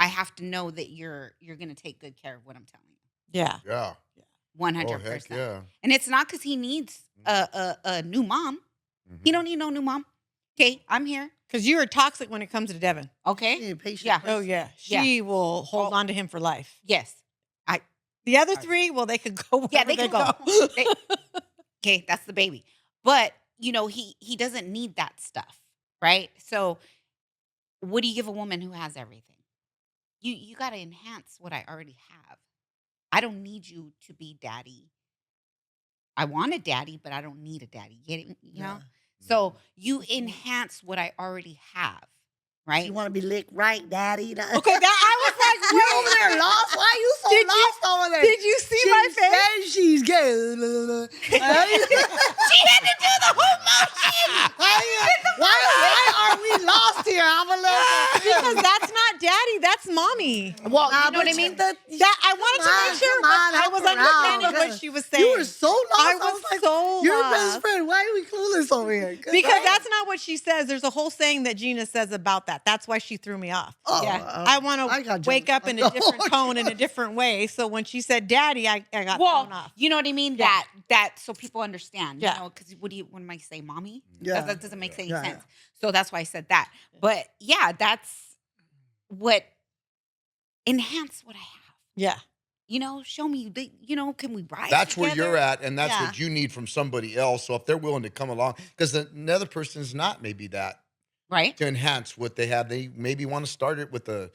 I have to know that you're going to take good care of what I'm telling you. Yeah. Yeah. 100%. Oh, heck yeah. And it's not because he needs a new mom. He Mhm. don't need no new mom. Okay, I'm here. Because you are toxic when it comes to Devin. Okay. Being patient. Yeah. Oh, yeah. Yeah. She will hold Oh. on to him for life. Yes. The other Alright. 3, well, they could go wherever Yeah, they they can go. go. Okay, that's the baby. But he doesn't need that stuff, right? So, what do you give a woman who has everything? You got to enhance what I already have. I don't need you to be daddy. I want a daddy, but I don't need a daddy. Get it? You know. So you enhance what I already have, right? You want to be licked right, daddy? Okay, I was like, You over there lost? Why are you so Did you- lost over there? did you see she my face? said she's gay. She had to do the whole motion. Why are we lost here? I'm a little because confused. that's not daddy, that's mommy. Well, Nah, you know what I but mean? That I wanted to make sure come on, I was help her understanding out. what she was saying. You were so lost. I was like, so your lost. best friend. Why are we clueless over here? Because that's not what she says. There's a whole saying that Gina says about that. That's why she threw me off. Yeah. I want I got to wake jealous. up in a different tone, in a different way. So when she said daddy, I got thrown off. You know what I mean? Yeah. That so people understand. Yeah. Because what am I say, mommy? Yeah. That doesn't make any Yeah, sense. yeah. So that's why I said that. But yeah, that's what enhance what I have. Yeah. Show me. Can we ride? That's where together? you're at, and that's Yeah. what you need from somebody else. So if they're willing to come along, because another person's not maybe that right? to enhance what they have, they maybe want to start it with a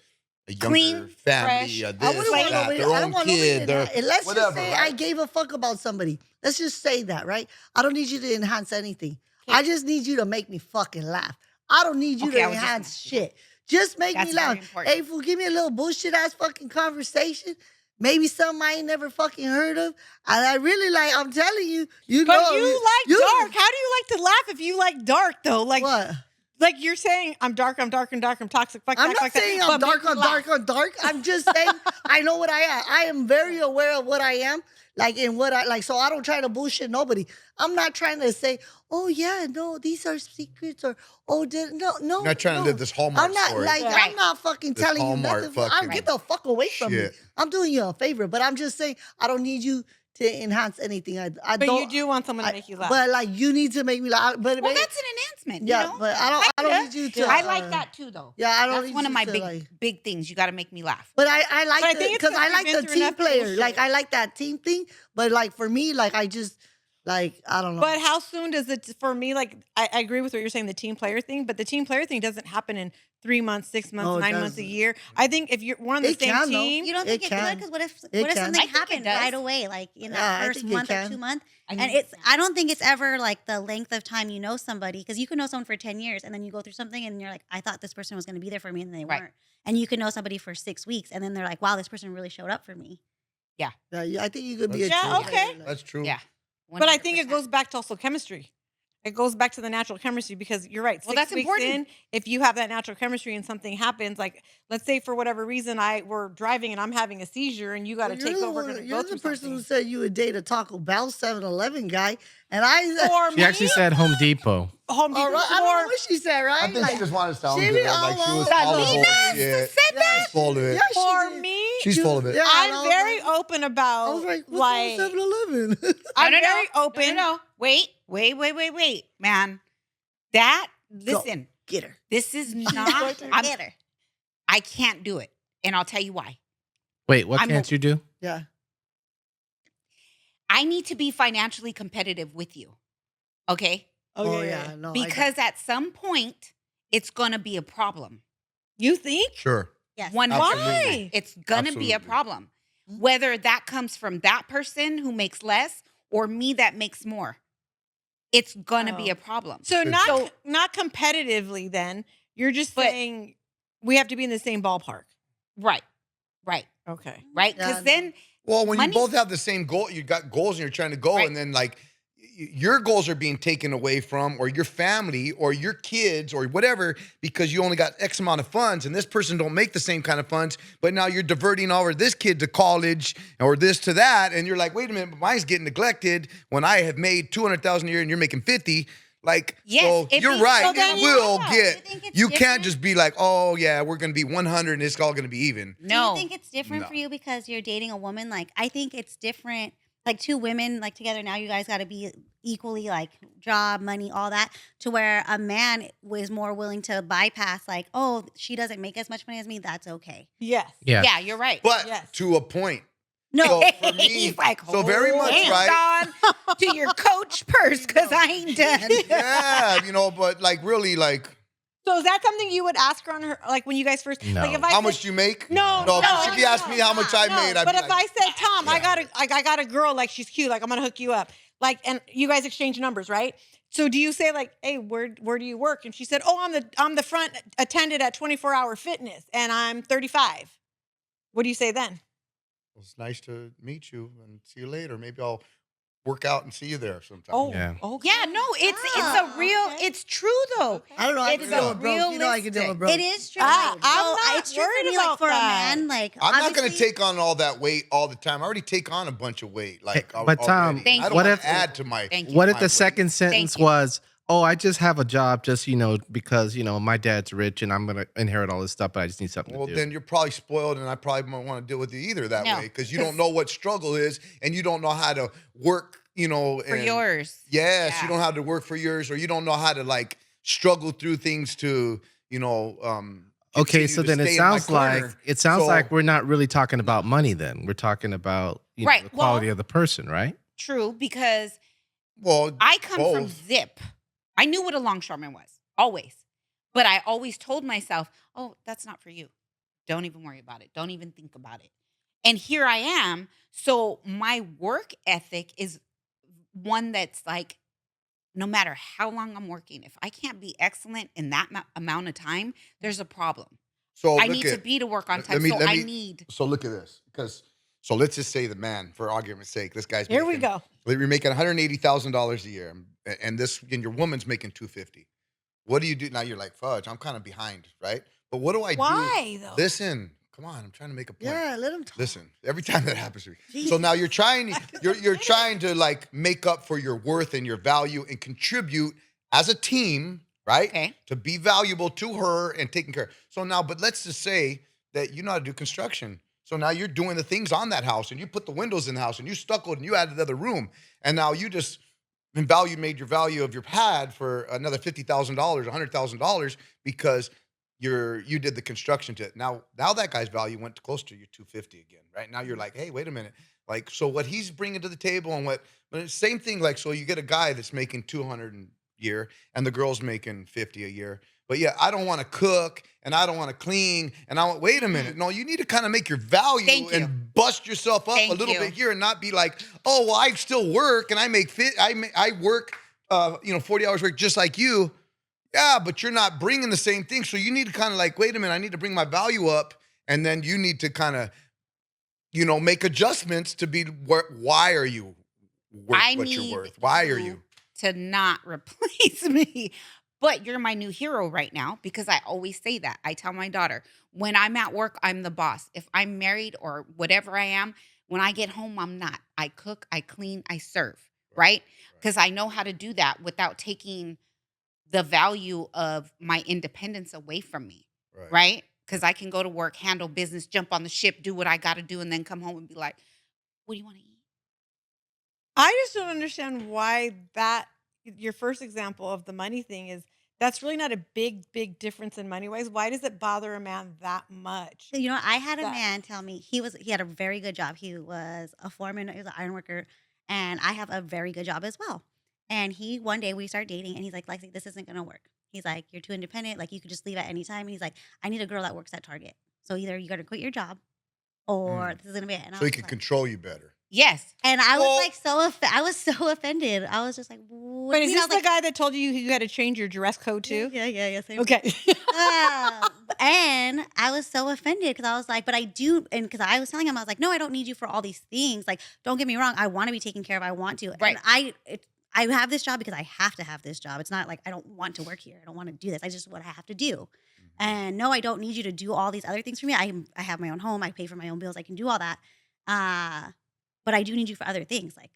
younger Clean, family, fresh. a I this, wouldn't want that, nobody- their I don't own want nobody kid, to their enhance- Let's whatever. just say right? I gave a fuck about somebody. Let's just say that, right? I don't need you to enhance anything. I just need you to make me fucking laugh. I don't need you Okay, I to was just enhance gonna- shit. Just make That's me very laugh. important. Hey, fool, give me a little bullshit ass fucking conversation. Maybe something I ain't never fucking heard of. And I really like, I'm telling you, you But know. you like dark. How do you like to laugh if you like dark though? Like you're saying I'm dark, I'm toxic. Fuck I'm that, not fuck that, saying but I'm dark make me on laugh. dark on dark. I'm just saying I know what I am. I am very aware of what I am. Like in what I like, so I don't try to bullshit nobody. I'm not trying to say, oh yeah, no, these are secrets or no. You're not trying to live this Hallmark I'm not story. like Right. I'm not fucking This telling you Hallmark nothing. fucking Get the fuck away from me. shit. I'm doing you a favor, but I'm just saying I don't need you to enhance anything. I But don't. you do want someone to make you laugh. But like you need to make me laugh. But Well, that's an enhancement. yeah, you know? but I don't Kinda. need you to. I like that too, though. Yeah, I don't. That's need one of you my to, big like, big things. You got to make me laugh. But I But I like think it's because I 'cause like you've the been through team enough player. bullshit. Like I like that team thing. But like for me, like I just like I don't know. But how soon does it, for me, like, I agree with what you're saying, the team player thing, but the team player thing doesn't happen in 3 months, 6 months, No, it 9 months, a doesn't. year. I think if you're one on the It same can, though. team, You don't It think it can. could? Because what if It can. something I think it happened does. right away, like in Yeah, that I first think it month or can. 2 months? I And mean, I don't think it's ever like the length of time you know somebody, because you can know someone for 10 years and then you go through something and you're like, I thought this person was going to be there for me and they Right. weren't. And you can know somebody for 6 weeks and then they're like, wow, this person really showed up for me. yeah, I think you could be a Yeah, team okay. player. That's true. yeah. but I think it 100%. goes back to also chemistry. It goes back to the natural chemistry because you're right. Well, 6 that's weeks important. in, if you have that natural chemistry and something happens, like let's say for whatever reason we're driving and I'm having a seizure and you got to take over to go You're through the person who something. said you would date a Taco Bell 7-Eleven guy, and I. For She me, actually said Home Depot. Home All Depot. right, I don't know what she said, right? I think she just wanted to sound she good. be Like she all was over- full of Alina bullshit. said that? She's full of it. Yeah, she For did. me, She's full of it. Yeah, and I I'm was very like- open I about was like, what's like 7-Eleven? I'm No, no, very no. open. No. Wait, man. Listen, Get her. this is not. Get her. I can't do it, and I'll tell you why. Wait, what I'm can't you do? Yeah. I need to be financially competitive with you, okay? Oh, yeah. No, I got- Because at some point, it's gonna be a problem. You think? Sure. Yes. One Absolutely. Why? It's gonna be a Absolutely. problem. Whether that comes from that person who makes less or me that makes more, it's gonna be Oh. a problem. So Good. not competitively then. You're just But- saying we have to be in the same ballpark. Right. Okay. Because Yeah. then Well, when Money's- you both have the same goal, you got goals and you're trying to go, Right. and then like your goals are being taken away from, or your family, or your kids, or whatever, because you only got X amount of funds, and this person don't make the same kind of funds, but now you're diverting over this kid to college or this to that, and you're like, wait a minute, but mine's getting neglected when I have made 200,000 a year and you're making 50. Like, Yes, so it you're be- right. so then It you will know. get. You think it's You can't different? just be like, oh yeah, we're gonna be 100 and it's all gonna be even. Do no. you think it's different No. for you because you're dating a woman? Like, I think it's different. Like, two women, like, together now, you guys got to be equally, like, job, money, all that, to where a man is more willing to bypass, like, oh, she doesn't make as much money as me. That's okay. Yes. Yeah. Yeah, you're right. But Yes. to a point. No. So for me, He's like, so very much hold right. on to your coach purse because I ain't done. Yeah, but like really, like So is that something you would ask her on her like when you guys first No. like if I how said, much do you make? No, no. no, If she asked me how much I no, made, I'd but be if like, I said, Tom, I yeah. got a girl, like she's cute, like I'm gonna hook you up. Like, and you guys exchange numbers, right? So do you say like, hey, where do you work? And she said, oh, I'm the front attendant at 24-hour fitness and I'm 35. What do you say then? it's nice to meet you and see you later. Maybe I'll work out and see you there sometime. Oh, Yeah. okay. Yeah, no, it's Ah, a real, okay. it's true though. I don't know. I It's can deal a with broke. You know I can deal with broke. It is true. I'm No, not it's true for worried me, like, about for that. a man, like, I'm not going to obviously- take on all that weight all the time. I already take on a bunch of weight. Like, But, Tom, already. Thank I don't what want if- to add to my. Thank you. What if my the weight. second sentence you. was, oh, I just have a job just, because, my dad's rich and I'm going to inherit all this stuff, but I just need something Well, to do. then you're probably spoiled, and I probably don't want to deal with you either that No, way because you don't know what struggle is, and you don't know how to work. For and- yours. Yes, Yeah. you don't know how to work for yours, or you don't know how to like struggle through things to, Okay, continue so to then stay in my corner. So- we're not really talking about money then. We're talking about Right, the quality well- of the person, right? True, because Well, I come from both. Zip. I knew what a longshoreman was, always. But I always told myself, oh, that's not for you. Don't even worry about it. Don't even think about it. And here I am. So my work ethic is one that's like, no matter how long I'm working, if I can't be excellent in that amount of time, there's a problem. So I look need at- to be to work on let time. me- So let I me- need. So look at this, so let's just say the man, for argument's sake, this guy's Here we making- go. You're making $180,000 a year, and your woman's making $250,000. What do you do now? You're like, fudge, I'm kind of behind, right? But what do I do? Why though? Listen, come on, I'm trying to make a point. Yeah, let him talk. Listen, every time that happens to me. So Jesus. now you're trying to like make up for your worth and your value and contribute as a team, right? Okay. To be valuable to her and taking care. So now, but let's just say that you know how to do construction. So now you're doing the things on that house and you put the windows in the house and you stuccoed and you added another room. And now you just made your value of your pad for another $50,000, $100,000 because you did the construction to it. Now that guy's value went close to your 250 again, right? Now you're like, hey, wait a minute. Like, so what he's bringing to the table and but it's same thing. Like, so you get a guy that's making 200 a year and the girl's making 50 a year. But yeah, I don't want to cook and I don't want to clean and wait a minute. No, you need to kind of make your value Thank you. and bust yourself up Thank a little you. bit here and not be like, oh, well, I still work and I work 40 hours work just like you. Yeah, but you're not bringing the same thing. So you need to kind of like, wait a minute, I need to bring my value up. And then you need to kind of, make adjustments to be, why are you worth I what need you're worth? Why are to- you? to not replace me. But you're my new hero right now because I always say that. I tell my daughter, when I'm at work, I'm the boss. If I'm married or whatever I am, when I get home, I'm not. I cook, I clean, I serve, right? Because I know how to do that without taking the value of my independence away from me, right? Because I can go to work, handle business, jump on the ship, do what I got to do, and then come home and be like, what do you want to eat? I just don't understand why that your first example of the money thing is that's really not a big difference in money wise. Why does it bother a man that much? You know, I had a That- man tell me he had a very good job. He was a foreman, he was an iron worker, and I have a very good job as well. And he one day we started dating, and he's like, Lexi, this isn't gonna work. He's like, you're too independent. Like you could just leave at any time. And he's like, I need a girl that works at Target. So either you got to quit your job, or this is gonna be it. And I So he was can like, control you better. Yes. and I Well- was like I was so offended. I was just like, what But do is you mean? I this was the like, guy that told you had to change your dress code too? yeah. Same Okay. And I was so offended because I was like, but I do, and because I was telling him, I was like, no, I don't need you for all these things. Like, don't get me wrong, I want to be taken care of. I want to. Right. And I have this job because I have to have this job. It's not like I don't want to work here. I don't want to do this. I just what I have to do. And no, I don't need you to do all these other things for me. I have my own home. I pay for my own bills. I can do all that. But I do need you for other things. Like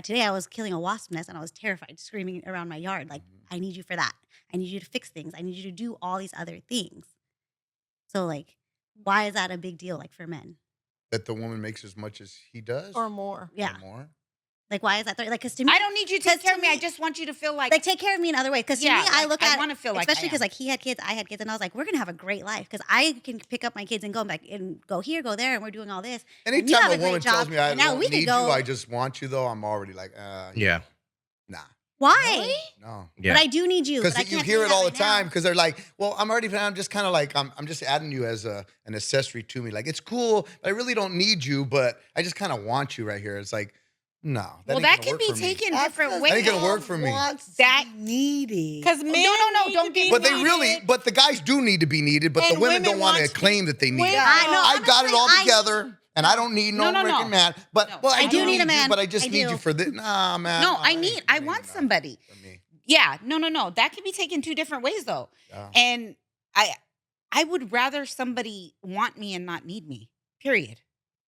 today I was killing a wasp nest and I was terrified, screaming around my yard. Like I need you for that. I need you to fix things. I need you to do all these other things. So like, why is that a big deal? Like for men? That the woman makes as much as he does, Or more. Yeah. or more. Like why is that? Like because to me, I don't need you to take 'Cause care to of me. I me- just want you to feel like, like take care of me in other ways. Because to Yeah, me, I like, look I at wanna feel like I especially because am. like he had kids, I had kids, and I was like, we're gonna have a great life because I can pick up my kids and go back and go here, go there, and we're doing all this. And you Anytime have a a great woman tells job, me I and now don't we could need go- you, I just want you, though, I'm already like, Yeah. nah, Why? no. Yeah. But I do need you. Because but I you can't hear do it that all the right now. time. Because they're like, "Well, I'm just kind of like, I'm just adding you as an accessory to me. Like, it's cool, but I really don't need you, but I just kind of want you right here." It's like, no, well, ain't that gonna can work be for me. taken That's different 'cause ways. That ain't gonna work love for me. wants to That- be needy. Because men no, need don't to get be But they really, needed. but the guys do need to be needed, but the And women women don't want to wants to- claim that they need women- it. I know. I got it all honestly, together, and I don't need no No, no, freaking no. man. But No. well, I do need a you, man. but I just I need do. you for this. Nah, man. No, nah, I ain't want enough somebody. for me. Yeah, no. That can be taken two different ways though. Yeah. And I would rather somebody want me and not need me. Period.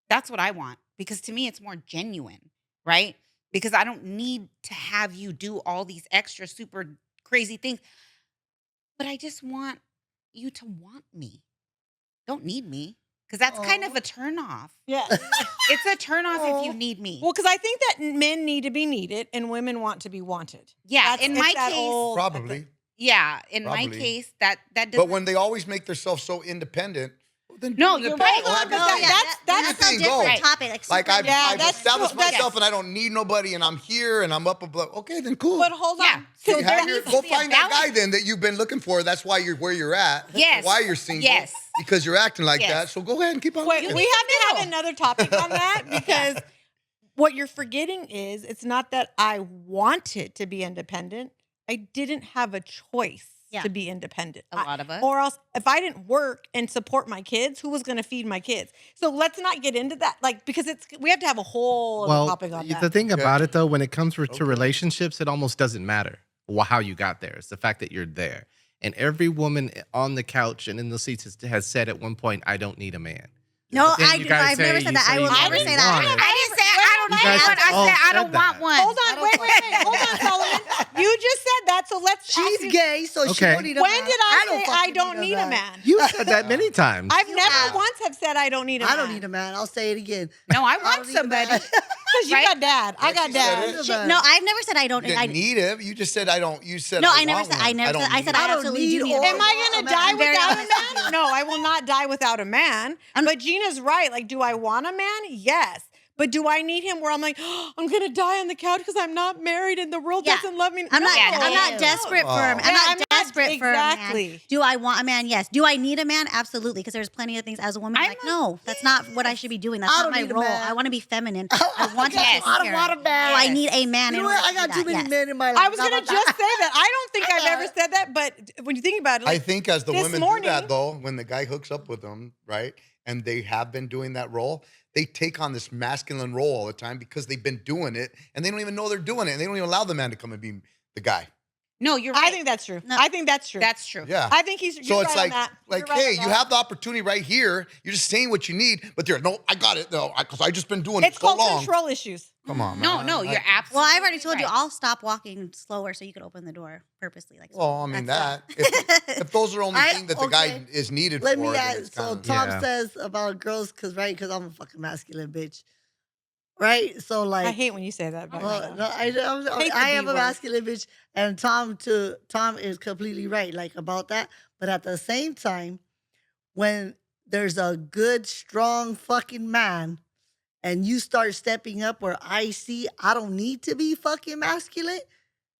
That's what I want because to me it's more genuine, right? Because I don't need to have you do all these extra super crazy things. But I just want you to want me. Don't need me. Because that's kind of Aw. a turnoff. Yeah. It's a turnoff if Aw. you need me. Well, because I think that men need to be needed and women want to be wanted. Yeah, That's- in it's my that case, old- Probably. yeah, in my Probably. case, that doesn't. But when they always make themselves so independent, well, then No, be you're independent. right. Well, have your No, thing. yeah, that's that's a thing, different go. Right. topic. Like super I've, Yeah, I've that's established true. myself Yes. and I don't need nobody and I'm here and I'm up above. Okay, then cool. But hold Yeah. on. You So have there your- needs to go be a find that guy balance. then that you've been looking for. That's why you're where you're at. Yes. Why you're single. Yes. Because you're acting like Yes. that. So go ahead and keep on Wait, looking. we have to have middle. another topic on that because what you're forgetting is it's not that I wanted to be independent. I didn't have a choice Yeah. to be independent. A lot of us. Or else, if I didn't work and support my kids, who was going to feed my kids? So let's not get into that, like because we have to have a whole other Well, topic on that. the thing Okay. about it though, when it comes to Okay. relationships, it almost doesn't matter how you got there. It's the fact that you're there. And every woman on the couch and in the seats has said at one point, "I don't need a man." No, But then I you do. guys I've never say- said you that. say I will you never really say that. want it. I didn't say I don't You need guys one. have all I said I said don't want that. one. Hold on, wait. Hold on, Solomon. You just said that, so let's ask She's you, gay, so she Okay. don't need a when man. did I say I fucking don't need a man? You said that many times. I've You never have. once have said I don't need a man. I don't need a man. I'll say it again. No, I I want don't need a somebody. man. Because you Right? got dad. I got She said dad. it. Shit, No, I've never said I don't. You I, did need it. You just said I don't. You said no, I I never want said. one. I never. don't I said need I it. don't absolutely need do need a or man. Am I going a to man. die I'm very without a honest with man? you. No, I will not die without a man. But Gina's right. Like, do I want a man? Yes. But do I need him where I'm like, oh, I'm going to die on the couch because I'm not married and the world Yeah. doesn't love me? I'm not. Yeah, I'm not no. desperate for him. Oh. I'm Yeah, not desperate for a exactly. man. Do I want a man? Yes. Do I need a man? Absolutely. Because there's plenty of things as a woman. I'm I'm like, a- no, that's not what I should be doing. That's I not don't my need a role. man. I want to be feminine. I want to be Yes. taken I don't care want of. a man. Do I need a man? You in know order what? I to got do too that? many Yes. men in my life. I was How going to about just that? say that. I don't think I've ever said that. But when you think about it, I like, think as the this women morning- do that though, when the guy hooks up with them, right, and they have been doing that role, they take on this masculine role all the time because they've been doing it and they don't even know they're doing it and they don't even allow the man to come and be the guy. No, you're right. I think that's true. No. I think that's true. That's true. Yeah. I think you're So it's right on like, that. You're right hey, on you that. have the opportunity right here. You're just saying what you need, but they're no, I got it. No, because I just been doing It's it so called long. control issues. Come on, No, man. no, you're Well, absolutely I've already told you right. I'll stop walking slower so you can open the door purposely. Like, Well, I mean that's that. If those are only I- thing that the okay. guy is needed Let for, me then ask. it's So kinda- Tom Yeah. says about girls, because I'm a fucking masculine bitch, right? So like, I hate when you say that. But well, no, Hate the I B am a word. masculine bitch, and Tom is completely right, like about that. But at the same time, when there's a good, strong fucking man, and you start stepping up where I see I don't need to be fucking masculine.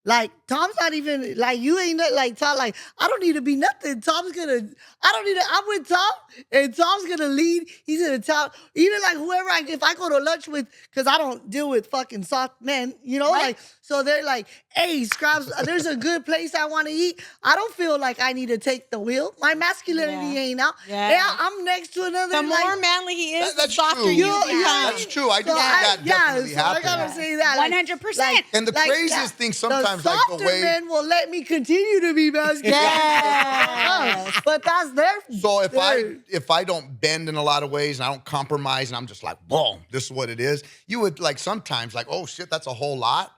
Like Tom's not even like you ain't like Tom. Like I don't need to be nothing. I don't need to. I'm with Tom, and Tom's gonna lead. He's gonna tell even like whoever if I go to lunch with, because I don't deal with fucking soft men, you know. Right. Like so they're like, hey, Scraps, there's a good place I want to eat. I don't feel like I need to take the wheel. My masculinity Yeah. ain't out. Yeah. Yeah, I'm next to another. The like, more manly he is, That's the softer true. you You- become. yeah, That's true. I do so see that definitely so I happen. gotta say that. like, 100%. And the craziest thing sometimes, the like the softer way. men will let me continue to be masculine. Yes. But that's their. So their- if I don't bend in a lot of ways and I don't compromise and I'm just like, boom, this is what it is. You would like sometimes like, oh shit, that's a whole lot.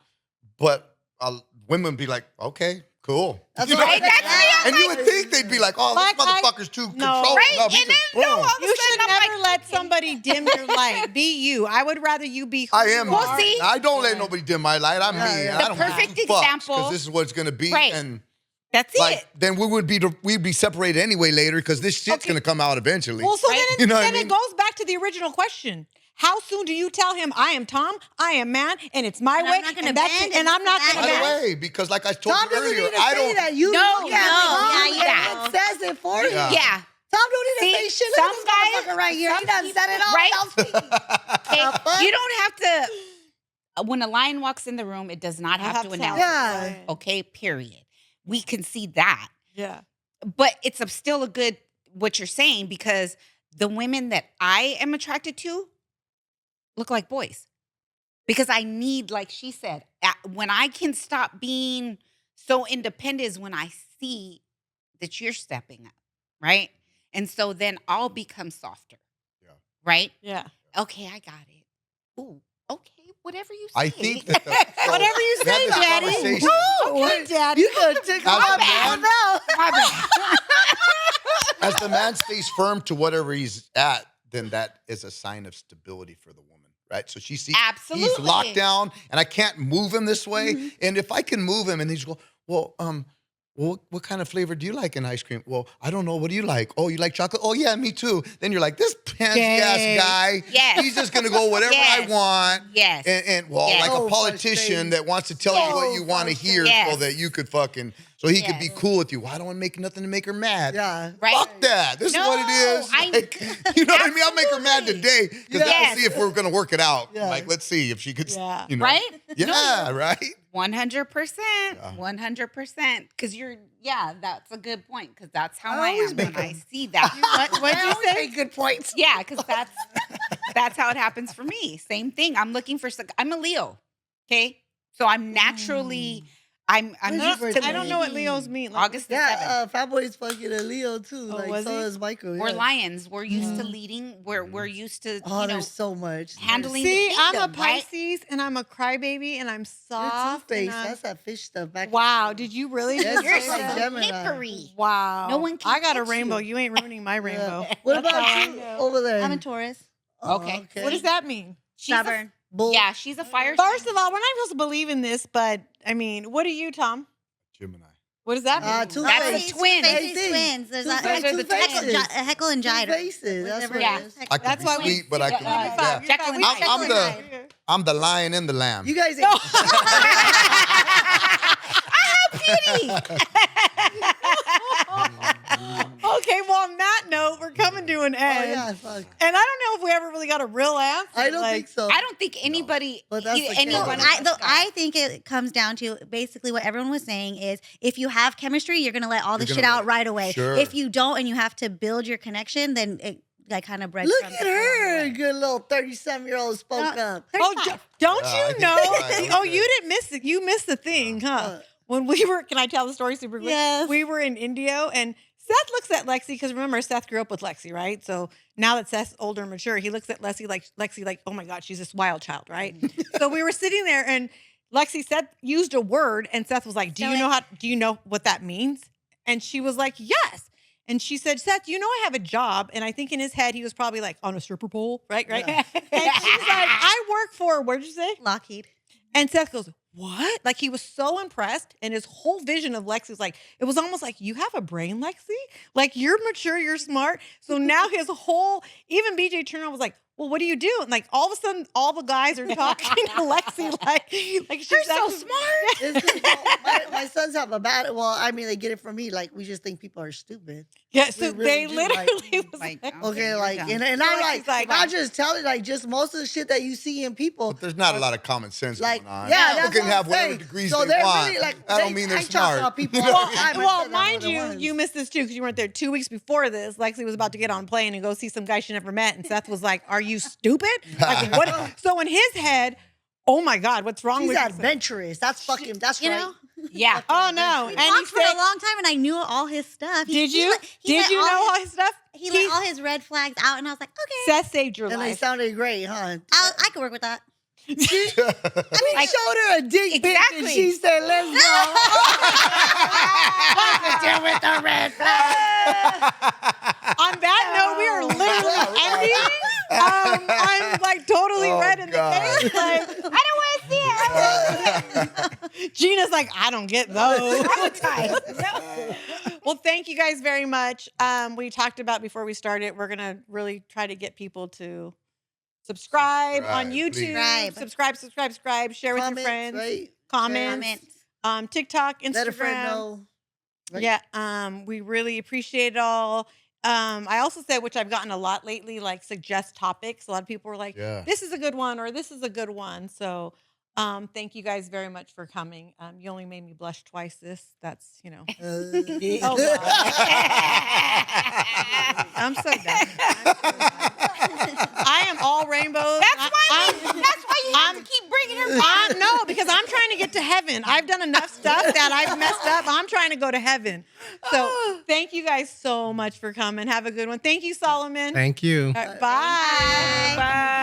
But women would be like, okay, cool. That's You know what what I I- mean? And you would think they'd be like, oh, Like, this motherfucker's too no. controlling. Right? No, he's And just then, no, boom. all of a You sudden should I'm never like, let okay. somebody dim your light. Be you. I would rather you be who I you am. are. Well, see? I don't let nobody dim my light. I'm Yeah, me. yeah. And The I don't perfect give a fuck, example- because this is what it's gonna be. Right. And That's like it. then we'd be separated anyway later because this shit's Okay. gonna come out eventually. Well, so Right? then, You know what I then mean? it goes back to the original question. How soon do you tell him, I am Tom, I am man, and it's my And I'm way, not gonna and that's bend, it, and I'm not and going By to this the and bend? way, because like I told Tom you doesn't earlier, need to I say don't. that. You No, Tom, no, yeah, you it says it for you. Yeah. Yeah. Tom don't need to See, say shit. some Look at this guys- motherfucker right here. He some done people- said it all. right? without speaking. Okay? The fuck? You don't have to. When a lion walks in the room, it does not have to announce. Yeah. it. Okay. Period. We can see that, Yeah. but it's still a good what you're saying because the women that I am attracted to look like boys because I need, like she said, when I can stop being so independent is when I see that you're stepping up, right? And so then I'll become softer. Yeah. Right? Yeah. Okay, I got it. Ooh, okay, whatever you say. I think that so Whatever you we had say, this Daddy. conversation. Okay, Daddy. You could take As my a man- now. My bad. As the man stays firm to whatever he's at, then that is a sign of stability for the woman, right? So she sees Absolutely. he's locked down, and I can't move him this way. Mm-hmm. And if I can move him, and he's go, well, what kind of flavor do you like in ice cream? Well, I don't know. What do you like? Oh, you like chocolate? Oh, yeah, me too. Then you're like, this pansy Gay. ass guy. Yes. He's just gonna go whatever I Yes. want. Yes. And well, Yes. like So a politician frustrating. that wants to tell you what you want to hear, Yes. so that you could fucking, so he could be Yes. cool with you. Well, I don't want to make nothing to make her mad. Yeah. Right? Fuck that. This is what it No, is. I- Like, you know what I mean? I'll make her mad today because Yes. let's see if we're gonna work it out. Yeah. Like, let's see if she could, Yeah. you know, Right? Yeah, right. 100%. Yeah. 100%. Because that's a good point. Because that's how I I always am make when I them. see that. What'd I you always say? make good points. Yeah, because that's how it happens for me. Same thing. I'm looking for. I'm a Leo. Okay, so I'm naturally. I'm When's your used to. birthday? I don't know what Leos mean. Like, August the 7th. Yeah, Fatboy's fucking a Leo too. Oh, like was so he? is Michael. We're Yeah. lions. We're used to leading. We're used to. Oh, you know, there's so much. handling- See, the I'm a kingdom, right? Pisces and I'm a crybaby and I'm You're soft. and Two-Face. I'm- That's that fish stuff back. Wow, did you really Yes, just You're say like that? so Gemini. slippery. Wow. No one can I got a touch rainbow. you. You ain't ruining my rainbow. What That's how about I you know. over there? I'm a Taurus. Oh, Okay. What does that mean? She's a- Stubborn. Bull. yeah, she's a fire. First of all, we're not supposed to believe in this, but I mean, what are you, Tom? Gemini. What does that mean? Two That's a faces. twin. Two-Faces, Same thing. twins. There's Two a faces. Those are the Heckle, twins. Heckle and Two Jider. faces. That's Whatever what Yeah. it is. I could That's be why we- sweet, but I can be You're yeah. fine. You're fine. We I'm- check I'm it the- out. I'm the lion and the lamb. You guys. Okay, well, on that note, we're coming to an Oh end. yeah, fuck. And I don't know if we ever really got a real answer. I don't like, think so. I don't think anybody. But that's the anyone. case. of us got- I think it comes down to basically what everyone was saying is if you have chemistry, you're going to let all the You're shit gonna out let- right away. Sure. If you don't and you have to build your connection, then like kind of bread. Look at her, good little 37-year-old spoke up. Oh, 35. don't Yeah, I you think know? that's right. Oh, you didn't miss it. You missed the thing, huh? When we were, can I tell the story super quick? Yes. We were in Indio and Seth looks at Lexi because remember, Seth grew up with Lexi, right? So now that Seth's older and mature, he looks at Lexi like, oh my God, she's this wild child, right? So we were sitting there and Lexi said, used a word and Seth was like, do you know what that means? And she was like, yes. And she said, Seth, you know I have a job. And I think in his head, he was probably like on a stripper pole, right? Yeah. And she's like, I work for, what did you say? Lockheed. And Seth goes, what? Like he was so impressed. And his whole vision of Lexi was like, it was almost like, you have a brain, Lexi? Like you're mature, you're smart. So now his whole, even BJ Turner was like, well, what do you do? And like all of a sudden, all the guys are talking to Lexi like she's You're so smart. It's 'cause, my sons have a bad. Well, I mean, they get it from me. Like we just think people are stupid. Yeah, so We they really do, like- literally was Like, like, Okay, you're like dumb. and I'm Lexi's like, not just telling, like just most of the shit that you see in people. But there's not a lot of common sense Like, going on. yeah, People that's can what have I'm whatever saying. degrees So they they're want. really, like, that don't mean they're I talk smart. about people You know all what the I time. mean? well, I said mind that you, more than you once. missed this too because you weren't there 2 weeks before this. Lexi was about to get on a plane and go see some guy she never met, and Seth was like, "Are you stupid? Like what?" So in his head, oh my God, what's wrong She's with you? adventurous. That's fucking. That's You right. know, Yeah. Oh no! we And he talked for said, a long time, and I knew all his stuff. "Did you? Did you know all his stuff?" He let all his red flags out, and I was like, okay, Seth saved your And they life. sounded great, huh? I could work with that. I mean, showed her a dick pic and Exactly. she said, "Let's go." Deal with the red flag. On that note, we are literally ending. I'm like totally Oh, red in God. the face. Like, I don't want to see it. I don't wanna see it. Gina's like, I don't get those. Well, thank you guys very much. We talked about before we started, we're gonna really try to get people to subscribe on Subscribe, YouTube. please. Subscribe. Share with your Comments, friends. right? Comments. TikTok, Instagram. Let a friend know. Right? Yeah, we really appreciate it all. I also said, which I've gotten a lot lately, like suggest topics. A lot of people were like, Yeah. this is a good one or this is a good one. So thank you guys very much for coming. You only made me blush twice that's, you know. Oh, God. I'm so done. I am all rainbows. That's why you have to keep bringing her back. No, because I'm trying to get to heaven. I've done enough stuff that I've messed up. I'm trying to go to heaven. So thank you guys so much for coming. Have a good one. Thank you, Solomon. Thank you. All right, bye. Bye.